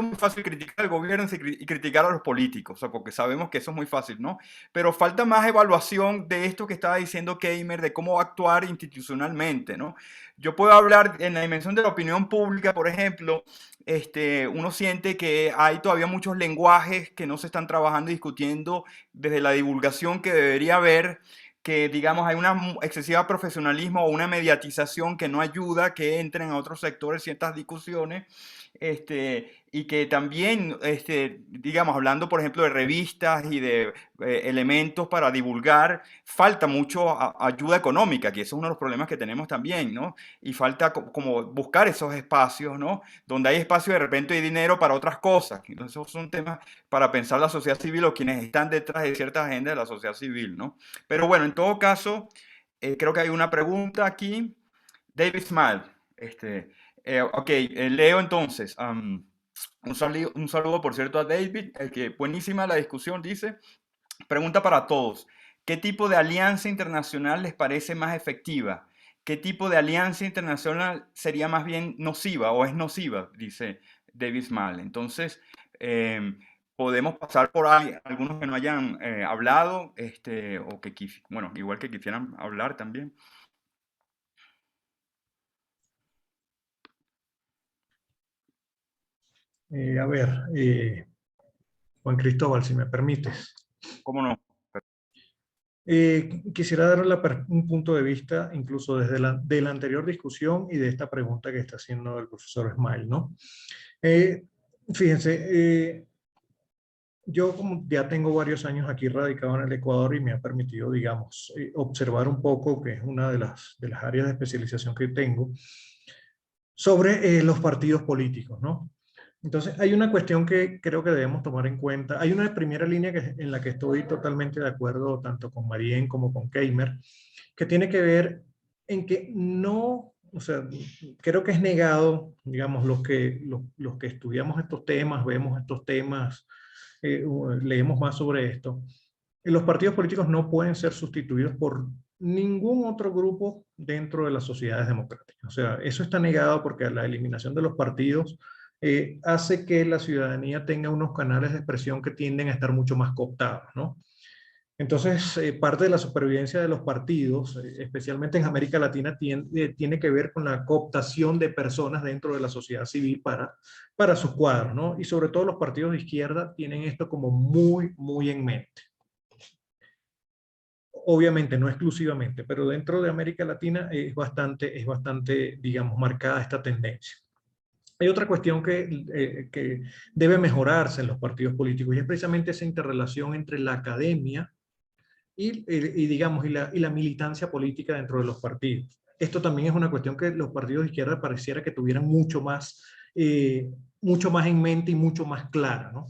muy fácil criticar al gobierno y criticar a los políticos, o sea, porque sabemos que eso es muy fácil, ¿no? Pero falta más evaluación de esto que estaba diciendo Keimer, de cómo actuar institucionalmente, ¿no? Yo puedo hablar en la dimensión de la opinión pública, por ejemplo, uno siente que hay todavía muchos lenguajes que no se están trabajando y discutiendo desde la divulgación que debería haber, que digamos hay una excesiva profesionalismo o una mediatización que no ayuda a que entren a otros sectores ciertas discusiones, y que también, digamos, hablando por ejemplo de revistas y de elementos para divulgar, falta mucho ayuda económica, que eso es uno de los problemas que tenemos también, ¿no? Y falta como buscar esos espacios, ¿no? Donde hay espacio de repente hay dinero para otras cosas. Entonces, esos son temas para pensar la sociedad civil o quienes están detrás de ciertas agendas de la sociedad civil, ¿no? Pero bueno, en todo caso, creo que hay una pregunta aquí. David Smile, ok, leo entonces. Un saludo, por cierto, a David, que buenísima la discusión, dice. Pregunta para todos. ¿Qué tipo de alianza internacional les parece más efectiva? ¿Qué tipo de alianza internacional sería más bien nociva o es nociva? Dice David Smale. Entonces, podemos pasar por ahí algunos que no hayan hablado, o que, bueno, igual que quisieran hablar también. A ver, Juan Cristóbal, si me permites. ¿Cómo no? Quisiera dar un punto de vista incluso desde de la anterior discusión y de esta pregunta que está haciendo el profesor Smile, ¿no? Fíjense, yo como ya tengo varios años aquí radicado en el Ecuador y me ha permitido, digamos, observar un poco, que es una de las áreas de especialización que tengo, sobre los partidos políticos, ¿no? Entonces, hay una cuestión que creo que debemos tomar en cuenta. Hay una primera línea en la que estoy totalmente de acuerdo, tanto con Marien como con Keimer, que tiene que ver en que no, o sea, creo que es negado, digamos, los que estudiamos estos temas, vemos estos temas, leemos más sobre esto. Los partidos políticos no pueden ser sustituidos por ningún otro grupo dentro de las sociedades democráticas. O sea, eso está negado porque la eliminación de los partidos hace que la ciudadanía tenga unos canales de expresión que tienden a estar mucho más cooptados, ¿no? Entonces, parte de la supervivencia de los partidos, especialmente en América Latina, tiene que ver con la cooptación de personas dentro de la sociedad civil para sus cuadros, ¿no? Y sobre todo los partidos de izquierda tienen esto como muy, muy en mente. Obviamente, no exclusivamente, pero dentro de América Latina es bastante, digamos, marcada esta tendencia. Hay otra cuestión que debe mejorarse en los partidos políticos y es precisamente esa interrelación entre la academia digamos, y la militancia política dentro de los partidos. Esto también es una cuestión que los partidos de izquierda pareciera que tuvieran mucho más en mente y mucho más clara, ¿no?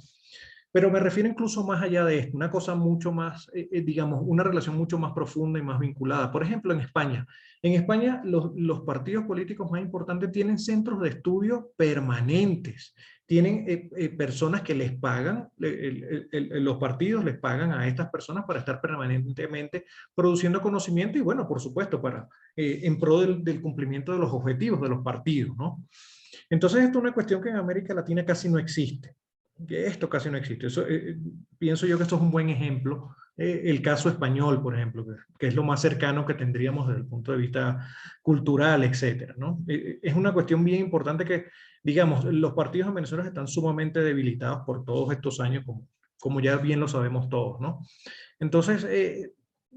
Pero me refiero incluso más allá de esto, una cosa mucho más, digamos, una relación mucho más profunda y más vinculada. Por ejemplo, en España. En España los partidos políticos más importantes tienen centros de estudio permanentes. Tienen personas que les pagan, los partidos les pagan a estas personas para estar permanentemente produciendo conocimiento y, bueno, por supuesto, en pro del cumplimiento de los objetivos de los partidos, ¿no? Entonces, esto es una cuestión que en América Latina casi no existe. Esto casi no existe. Eso, pienso yo que esto es un buen ejemplo. El caso español, por ejemplo, que es lo más cercano que tendríamos desde el punto de vista cultural, etcétera, ¿no? Es una cuestión bien importante que, digamos, los partidos en Venezuela están sumamente debilitados por todos estos años, como ya bien lo sabemos todos, ¿no? Entonces,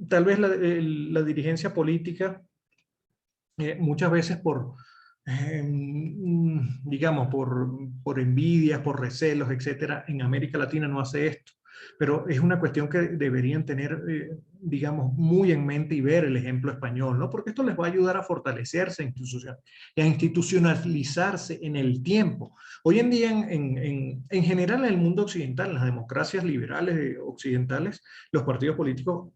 tal vez la dirigencia política, muchas veces digamos, por envidias, por recelos, etcétera, en América Latina no hace esto. Pero es una cuestión que deberían tener, digamos, muy en mente y ver el ejemplo español, ¿no? Porque esto les va a ayudar a fortalecerse y a institucionalizarse en el tiempo. Hoy en día, en general, en el mundo occidental, en las democracias liberales occidentales, los partidos políticos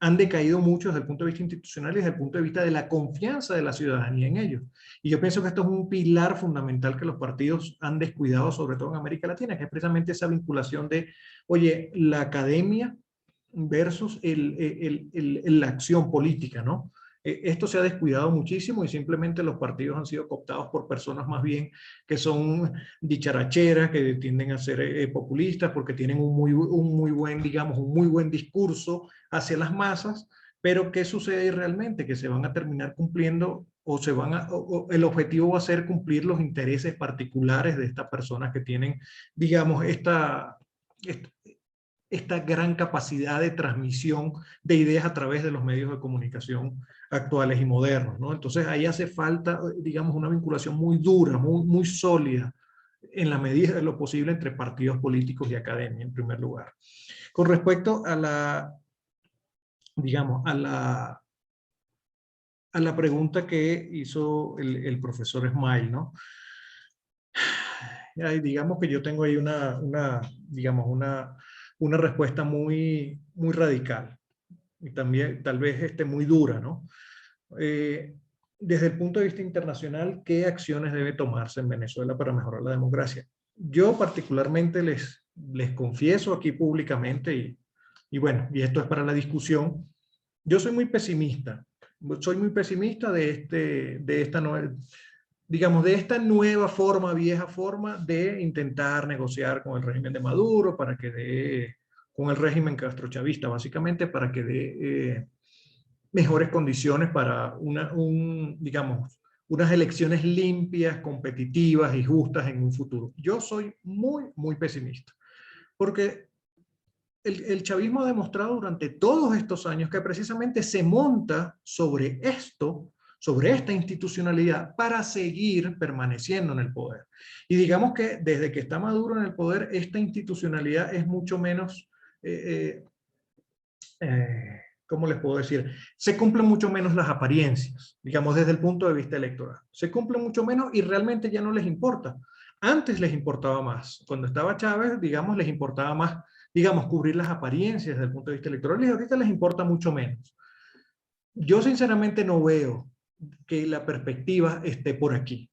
han decaído mucho desde el punto de vista institucional y desde el punto de vista de la confianza de la ciudadanía en ellos. Y yo pienso que esto es un pilar fundamental que los partidos han descuidado, sobre todo en América Latina, que es precisamente esa vinculación de, oye, la academia versus la acción política, ¿no? Esto se ha descuidado muchísimo y simplemente los partidos han sido cooptados por personas más bien que son dicharacheras, que tienden a ser populistas porque tienen un muy buen, digamos, un muy buen discurso hacia las masas, pero ¿qué sucede realmente? Que se van a terminar cumpliendo o el objetivo va a ser cumplir los intereses particulares de estas personas que tienen, digamos, esta gran capacidad de transmisión de ideas a través de los medios de comunicación actuales y modernos, ¿no? Entonces ahí hace falta, digamos, una vinculación muy dura, muy sólida, en la medida de lo posible entre partidos políticos y academia, en primer lugar. Con respecto a la, digamos, a la pregunta que hizo el profesor Smile, ¿no? Digamos que yo tengo ahí digamos, una respuesta muy radical y también tal vez muy dura, ¿no? Desde el punto de vista internacional, ¿qué acciones debe tomarse en Venezuela para mejorar la democracia? Yo particularmente les confieso aquí públicamente y bueno, y esto es para la discusión, yo soy muy pesimista de esta nueva, digamos, de esta nueva forma, vieja forma de intentar negociar con el régimen de Maduro para que dé, con el régimen castrochavista, básicamente para que dé mejores condiciones para digamos, unas elecciones limpias, competitivas y justas en un futuro. Yo soy muy pesimista, porque el chavismo ha demostrado durante todos estos años que precisamente se monta sobre esto, sobre esta institucionalidad para seguir permaneciendo en el poder. Y digamos que desde que está Maduro en el poder, esta institucionalidad es mucho menos, ¿cómo les puedo decir? Se cumplen mucho menos las apariencias, digamos desde el punto de vista electoral. Se cumplen mucho menos y realmente ya no les importa. Antes les importaba más. Cuando estaba Chávez, digamos, les importaba más, digamos, cubrir las apariencias desde el punto de vista electoral y ahorita les importa mucho menos. Yo sinceramente no veo que la perspectiva esté por aquí,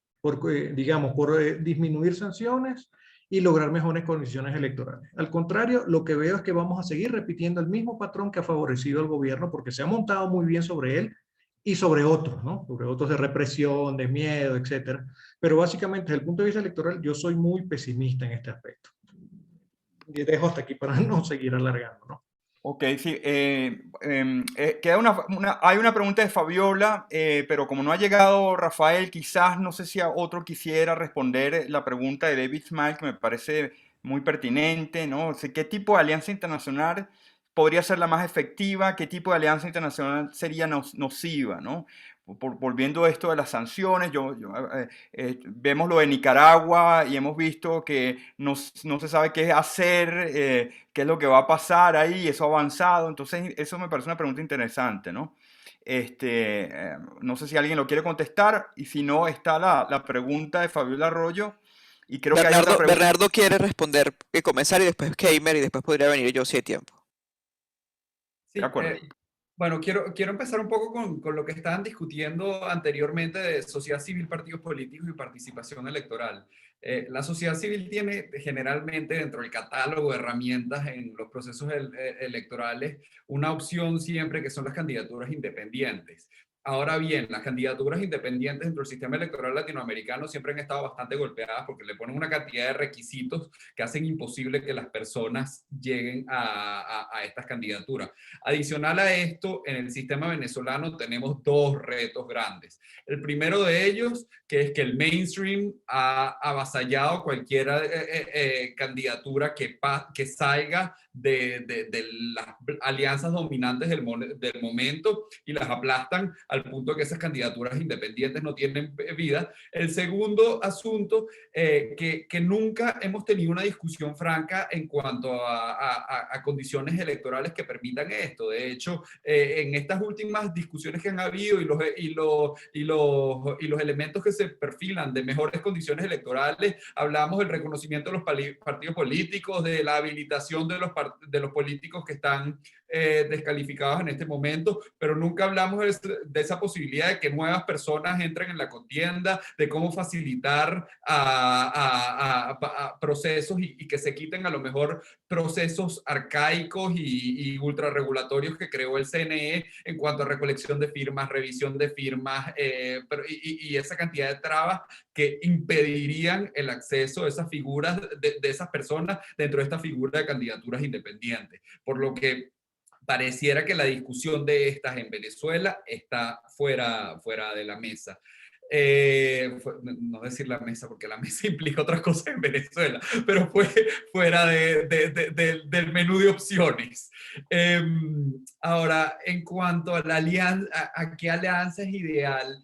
digamos, por disminuir sanciones y lograr mejores condiciones electorales. Al contrario, lo que veo es que vamos a seguir repitiendo el mismo patrón que ha favorecido al gobierno porque se ha montado muy bien sobre él y sobre otros, ¿no? Sobre otros de represión, de miedo, etcétera. Pero básicamente, desde el punto de vista electoral, yo soy muy pesimista en este aspecto. Y dejo hasta aquí para no seguir alargando, ¿no? Ok, sí. Queda hay una pregunta de Fabiola, pero como no ha llegado Rafael, quizás no sé si a otro quisiera responder la pregunta de David Smile, que me parece muy pertinente, ¿no? O sea, ¿qué tipo de alianza internacional podría ser la más efectiva? ¿Qué tipo de alianza internacional sería nociva, ¿no? Volviendo a esto de las sanciones, vemos lo de Nicaragua y hemos visto que no se sabe qué hacer, qué es lo que va a pasar ahí, eso ha avanzado, entonces eso me parece una pregunta interesante, ¿no? No sé si alguien lo quiere contestar y si no está la pregunta de Fabiola Arroyo y creo que hay otra pregunta. Bernardo quiere responder, comenzar y después Keimer y después podría venir yo si hay tiempo. Sí, De acuerdo. bueno, quiero empezar un poco con lo que estaban discutiendo anteriormente de sociedad civil, partidos políticos y participación electoral. La sociedad civil tiene generalmente dentro del catálogo de herramientas en los procesos electorales una opción siempre que son las candidaturas independientes. Ahora bien, las candidaturas independientes dentro del sistema electoral latinoamericano siempre han estado bastante golpeadas porque le ponen una cantidad de requisitos que hacen imposible que las personas lleguen a estas candidaturas. Adicional a esto, en el sistema venezolano tenemos dos retos grandes. El primero de ellos, que es que el mainstream ha avasallado cualquier candidatura que salga de las alianzas dominantes del momento y las aplastan a al punto de que esas candidaturas independientes no tienen vida. El segundo asunto, que nunca hemos tenido una discusión franca en cuanto a condiciones electorales que permitan esto. De hecho, en estas últimas discusiones que han habido y los elementos que se perfilan de mejores condiciones electorales, hablamos del reconocimiento de los partidos políticos, de la habilitación de los políticos que están descalificados en este momento, pero nunca hablamos de esa posibilidad de que nuevas personas entren en la contienda, de cómo facilitar a procesos y que se quiten a lo mejor procesos arcaicos y ultrarregulatorios que creó el CNE en cuanto a recolección de firmas, revisión de firmas, y esa cantidad de trabas que impedirían el acceso de esas figuras, de esas personas dentro de esta figura de candidaturas independientes. Por lo que pareciera que la discusión de estas en Venezuela está fuera de la mesa. No decir la mesa, porque la mesa implica otras cosas en Venezuela, pero fue fuera del menú de opciones. Ahora, en cuanto a la alianza, a qué alianza es ideal,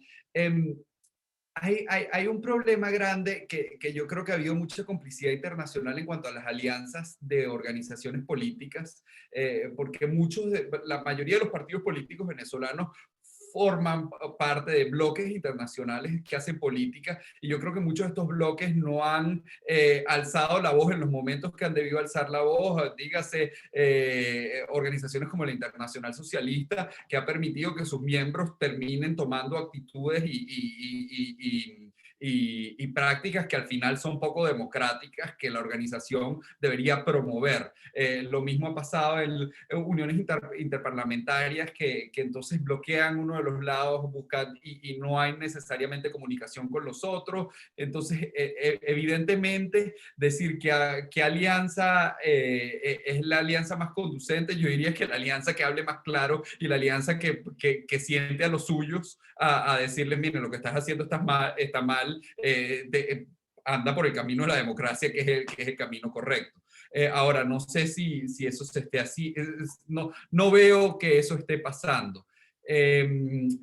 hay un problema grande que yo creo que ha habido mucha complicidad internacional en cuanto a las alianzas de organizaciones políticas, porque la mayoría de los partidos políticos venezolanos forman parte de bloques internacionales que hacen política, y yo creo que muchos de estos bloques no han alzado la voz en los momentos que han debido alzar la voz, dígase organizaciones como la Internacional Socialista, que ha permitido que sus miembros terminen tomando actitudes y prácticas que al final son poco democráticas, que la organización debería promover. Lo mismo ha pasado en uniones interparlamentarias que entonces bloquean uno de los lados, buscan y no hay necesariamente comunicación con los otros. Entonces, evidentemente, decir que alianza es la alianza más conducente, yo diría que la alianza que hable más claro y la alianza que siente a los suyos a decirles, miren, lo que estás haciendo está mal, anda por el camino de la democracia, que es el camino correcto. Ahora, no sé si eso se esté así, no veo que eso esté pasando.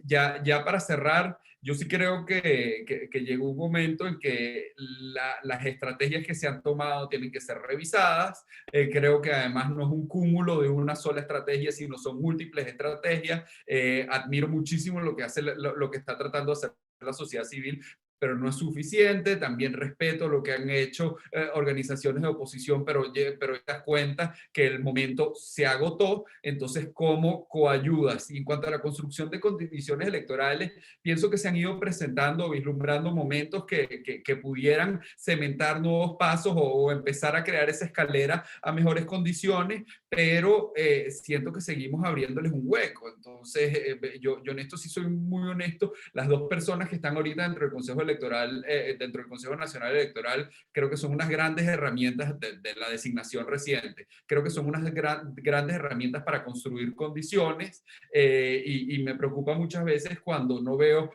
Ya para cerrar, yo sí creo que llegó un momento en que las estrategias que se han tomado tienen que ser revisadas. Creo que además no es un cúmulo de una sola estrategia, sino son múltiples estrategias. Admiro muchísimo lo que está tratando de hacer la sociedad civil, pero no es suficiente. También respeto lo que han hecho organizaciones de oposición, pero te das cuenta que el momento se agotó. Entonces, ¿cómo coayudas? Y en cuanto a la construcción de condiciones electorales, pienso que se han ido presentando, vislumbrando momentos que pudieran cementar nuevos pasos o empezar a crear esa escalera a mejores condiciones, pero siento que seguimos abriéndoles un hueco. Entonces, yo en esto sí soy muy honesto. Las dos personas que están ahorita dentro del Consejo Electoral, dentro del Consejo Nacional Electoral, creo que son unas grandes herramientas de la designación reciente. Creo que son unas grandes herramientas para construir condiciones, y me preocupa muchas veces cuando no veo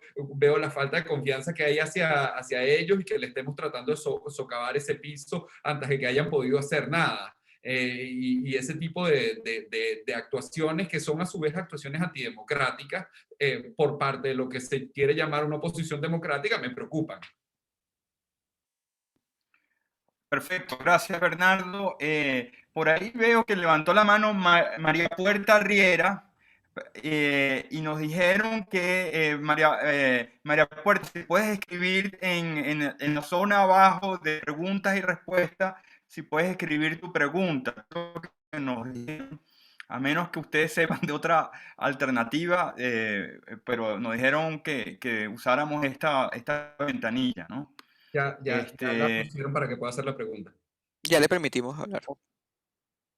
la falta de confianza que hay hacia ellos y que le estemos tratando de socavar ese piso antes de que hayan podido hacer nada. Y ese tipo de actuaciones que son a su vez actuaciones antidemocráticas por parte de lo que se quiere llamar una oposición democrática me preocupan. Perfecto, gracias Bernardo. Por ahí veo que levantó la mano María Puerta Riera, y nos dijeron que María Puerta, si puedes escribir en la zona abajo de preguntas y respuestas, si puedes escribir tu pregunta. Nos dijeron, a menos que ustedes sepan de otra alternativa, pero nos dijeron que usáramos esta ventanilla, ¿no? Ya la pusieron para que pueda hacer la pregunta. Ya le permitimos hablar.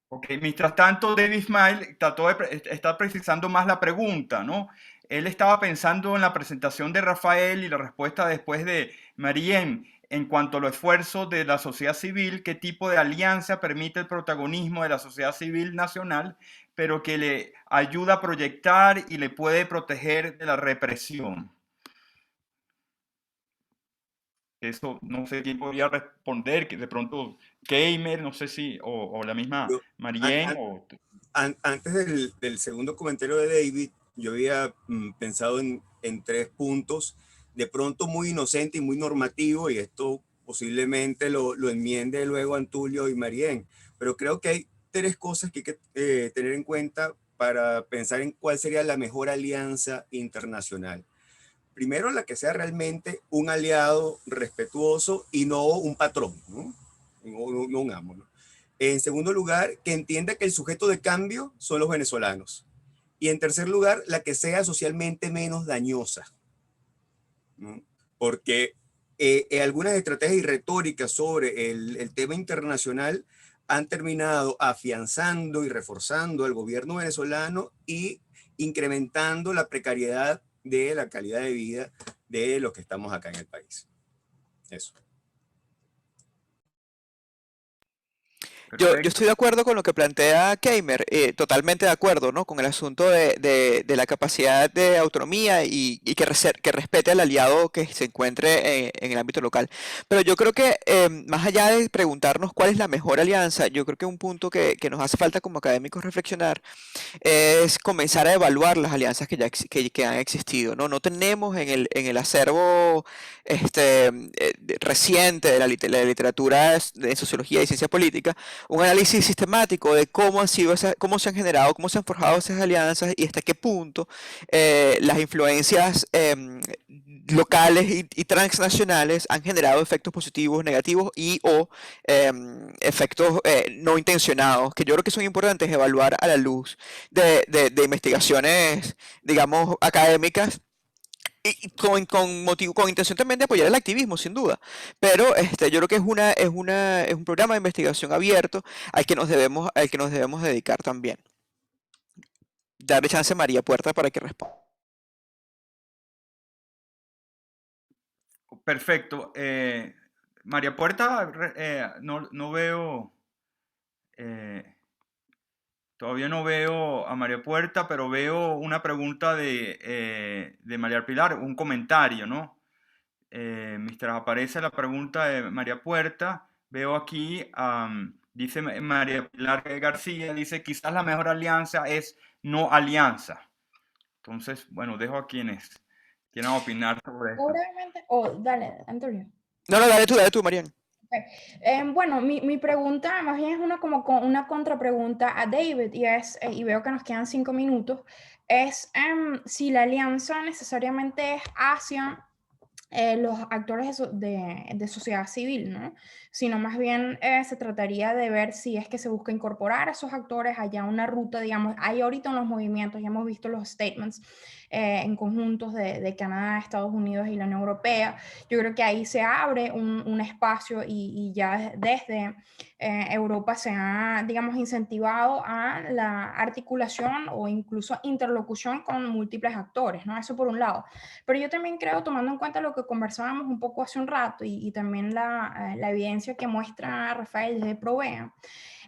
Ok, mientras tanto, David Smile trató de estar precisando más la pregunta, ¿no? Él estaba pensando en la presentación de Rafael y la respuesta después de Marien en cuanto a los esfuerzos de la sociedad civil, qué tipo de alianza permite el protagonismo de la sociedad civil nacional, pero que le ayuda a proyectar y le puede proteger de la represión. Eso no sé quién podría responder, que de pronto Gamer, no sé si, o la misma Marien. Antes del segundo comentario de David, yo había pensado en en 3 puntos, de pronto muy inocente y muy normativo, y esto posiblemente lo enmiende luego Antulio y Marién, pero creo que hay 3 cosas que hay que tener en cuenta para pensar en cuál sería la mejor alianza internacional. Primero, la que sea realmente un aliado respetuoso y no un patrón, ¿no? No un amo, ¿no? En segundo lugar, que entienda que el sujeto de cambio son los venezolanos. Y en tercer lugar, la que sea socialmente menos dañosa, ¿no? Porque algunas estrategias y retóricas sobre el tema internacional han terminado afianzando y reforzando al gobierno venezolano y incrementando la precariedad de la calidad de vida de los que estamos acá en el país. Eso. Yo estoy de acuerdo con lo que plantea Keimer, totalmente de acuerdo, ¿no? Con el asunto de la capacidad de autonomía y que respete al aliado que se encuentre en el ámbito local. Pero yo creo que más allá de preguntarnos cuál es la mejor alianza, yo creo que un punto que nos hace falta como académicos reflexionar es comenzar a evaluar las alianzas que han existido, ¿no? No tenemos en el acervo reciente de la literatura de sociología y ciencia política un análisis sistemático de cómo han sido cómo se han generado, cómo se han forjado esas alianzas y hasta qué punto las influencias locales y transnacionales han generado efectos positivos, negativos y o efectos no intencionados, que yo creo que son importantes evaluar a la luz de investigaciones, digamos, académicas y con intención también de apoyar el activismo, sin duda. Pero yo creo que es un programa de investigación abierto al que nos debemos dedicar también. Darle chance a María Puerta para que responda. Perfecto. María Puerta, no veo, todavía no veo a María Puerta, pero veo una pregunta de María Pilar, un comentario, ¿no? Mientras aparece la pregunta de María Puerta, veo aquí, dice María Pilar García, dice, quizás la mejor alianza es no alianza. Entonces, bueno, dejo a quienes quieran opinar sobre esto. Brevemente, dale, Antonio. No, dale tú, Marian. Okay. Bueno, mi pregunta más bien es una contrapregunta a David y veo que nos quedan 5 minutos, es si la alianza necesariamente es hacia los actores de sociedad civil, ¿no? Sino más bien se trataría de ver si es que se busca incorporar a esos actores allá una ruta, digamos, hay ahorita unos movimientos, ya hemos visto los statements en conjuntos de Canadá, Estados Unidos y la Unión Europea. Yo creo que ahí se abre un espacio y ya desde Europa se ha, digamos, incentivado a la articulación o incluso interlocución con múltiples actores, ¿no? Eso por un lado. Pero yo también creo, tomando en cuenta lo que conversábamos un poco hace un rato y también la evidencia que muestra Rafael desde Provea,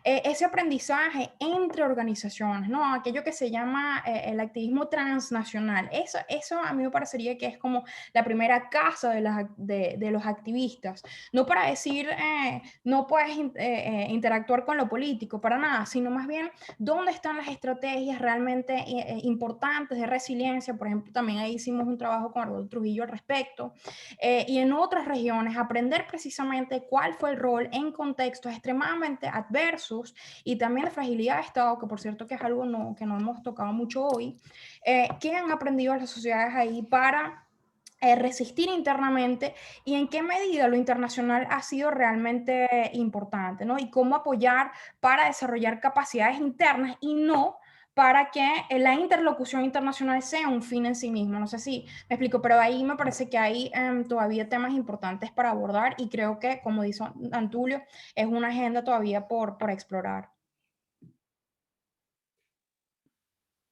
ese aprendizaje entre organizaciones, ¿no? Aquello que se llama el activismo transnacional, eso a mí me parecería que es como la primera casa de los activistas, no para decir no puedes interactuar con lo político, para nada, sino más bien dónde están las estrategias realmente importantes de resiliencia. Por ejemplo, también ahí hicimos un trabajo con Arnoldo Trujillo al respecto, y en otras regiones aprender precisamente cuál fue el rol en contextos extremadamente adversos y también la fragilidad de Estado, que por cierto que es algo que no hemos tocado mucho hoy, ¿qué han aprendido las sociedades ahí para resistir internamente y en qué medida lo internacional ha sido realmente importante, ¿no? Y cómo apoyar para desarrollar capacidades internas y no para que la interlocución internacional sea un fin en sí mismo. No sé si me explico, pero ahí me parece que hay todavía temas importantes para abordar y creo que, como dice Antulio, es una agenda todavía por explorar.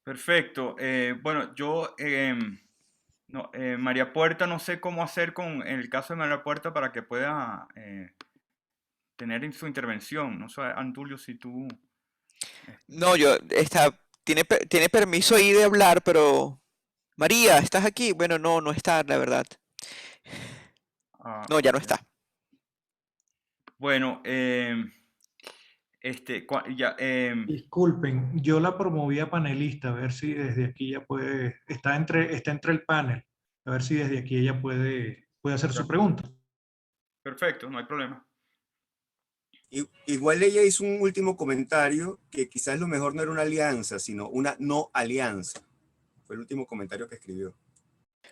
Perfecto. Bueno, yo, no, María Puerta, no sé cómo hacer en el caso de María Puerta para que pueda tener en su intervención. No sé, Antulio, si tú... No, tiene permiso ahí de hablar, pero María, ¿estás aquí? Bueno, no está, la verdad. No, ya no está. Bueno, Disculpen, yo la promoví a panelista, a ver si desde aquí ya puede, está entre el panel. A ver si desde aquí ella puede hacer su pregunta. Perfecto, no hay problema. Igual ella hizo un último comentario que quizás lo mejor no era una alianza, sino una no alianza. Fue el último comentario que escribió.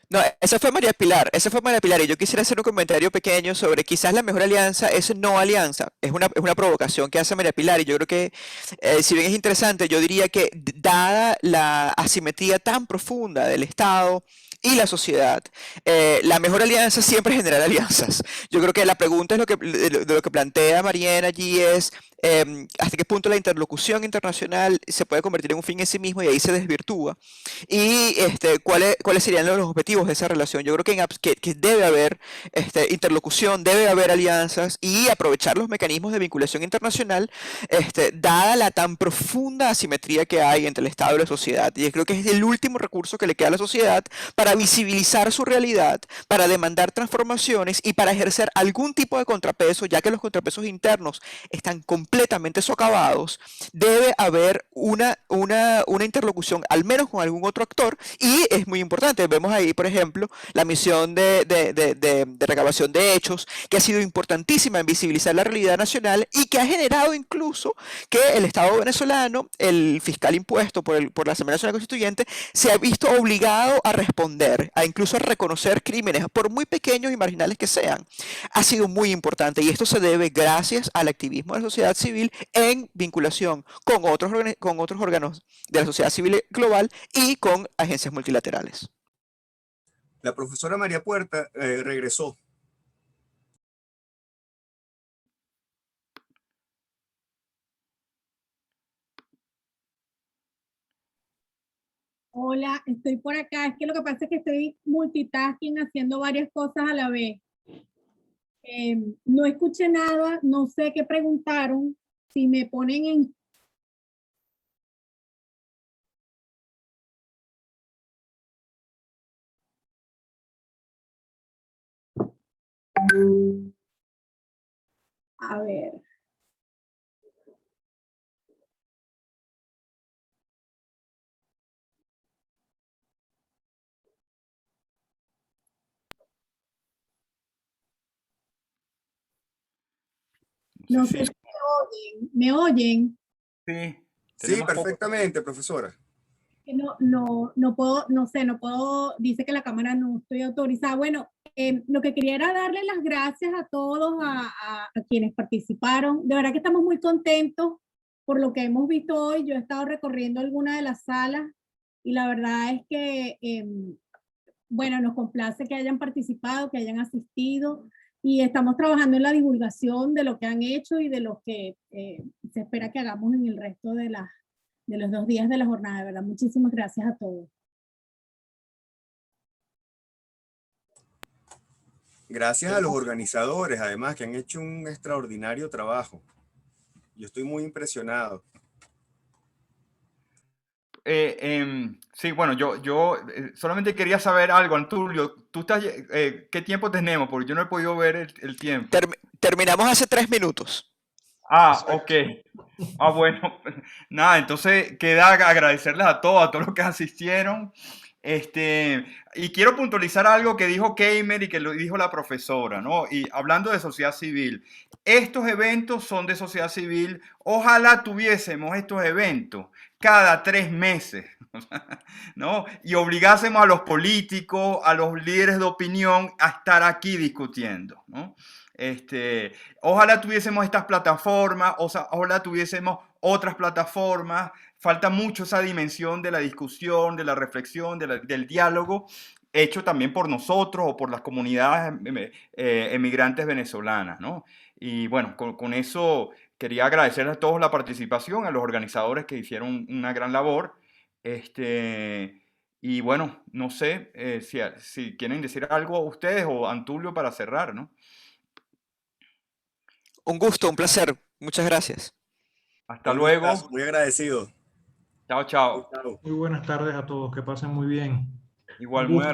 No, esa fue María Pilar, y yo quisiera hacer un comentario pequeño sobre quizás la mejor alianza es no alianza, es una provocación que hace María Pilar y yo creo que si bien es interesante, yo diría que dada la asimetría tan profunda del Estado y la sociedad, la mejor alianza siempre es generar alianzas. Yo creo que la pregunta es de lo que plantea Mariana allí es hasta qué punto la interlocución internacional se puede convertir en un fin en sí mismo y ahí se desvirtúa. Y cuáles serían los objetivos de esa relación. Yo creo que debe haber interlocución, debe haber alianzas y aprovechar los mecanismos de vinculación internacional, dada la tan profunda asimetría que hay entre el Estado y la sociedad. Y yo creo que es el último recurso que le queda a la sociedad para visibilizar su realidad, para demandar transformaciones y para ejercer algún tipo de contrapeso, ya que los contrapesos internos están completamente socavados. Debe haber una interlocución, al menos con algún otro actor, y es muy importante. Vemos ahí, por ejemplo, la misión de recabación de hechos, que ha sido importantísima en visibilizar la realidad nacional y que ha generado incluso que el Estado venezolano, el fiscal impuesto por la Asamblea Nacional Constituyente, se ha visto obligado a responder, a incluso a reconocer crímenes, por muy pequeños y marginales que sean. Ha sido muy importante y esto se debe gracias al activismo de la sociedad civil en vinculación con otros órganos de la sociedad civil global y con agencias multilaterales. La profesora María Puerta regresó. Hola, estoy por acá. Es que lo que pasa es que estoy multitasking haciendo varias cosas a la vez. No escuché nada, no sé qué preguntaron. Si me ponen en... A ver. No sé si me oyen. ¿Me oyen? Sí, Sí, perfectamente, profesora. No puedo, no sé, no puedo, dice que la cámara no estoy autorizada. Bueno, lo que quería era darle las gracias a todos, a quienes participaron. De verdad que estamos muy contentos por lo que hemos visto hoy. Yo he estado recorriendo algunas de las salas y la verdad es que, bueno, nos complace que hayan participado, que hayan asistido y estamos trabajando en la divulgación de lo que han hecho y de lo que se espera que hagamos en el resto de los 2 días de la jornada. De verdad, muchísimas gracias a todos. Gracias a los organizadores, además, que han hecho un extraordinario trabajo. Yo estoy muy impresionado. Sí, bueno, yo solamente quería saber algo, Antulio. ¿Qué tiempo tenemos? Porque yo no he podido ver el tiempo. Terminamos hace 3 minutos. Ah, ok. Ah, bueno, nada, entonces queda agradecerles a todos los que asistieron. Y quiero puntualizar algo que dijo Keimer y que lo dijo la profesora, ¿no? Y hablando de sociedad civil, estos eventos son de sociedad civil. Ojalá tuviésemos estos eventos cada 3 meses, ¿no? Y obligásemos a los políticos, a los líderes de opinión a estar aquí discutiendo, ¿no? Ojalá tuviésemos estas plataformas, ojalá tuviésemos otras plataformas. Falta mucho esa dimensión de la discusión, de la reflexión, del diálogo, hecho también por nosotros o por las comunidades emigrantes venezolanas, ¿no? Y bueno, con eso quería agradecer a todos la participación, a los organizadores que hicieron una gran labor. Y bueno, no sé si quieren decir algo ustedes o Antulio para cerrar, ¿no? Un gusto, un placer. Muchas gracias. Hasta luego. Muy agradecido. Chao, chao. Muy buenas tardes a todos. Que pasen muy bien. Igual, Un gusto. muy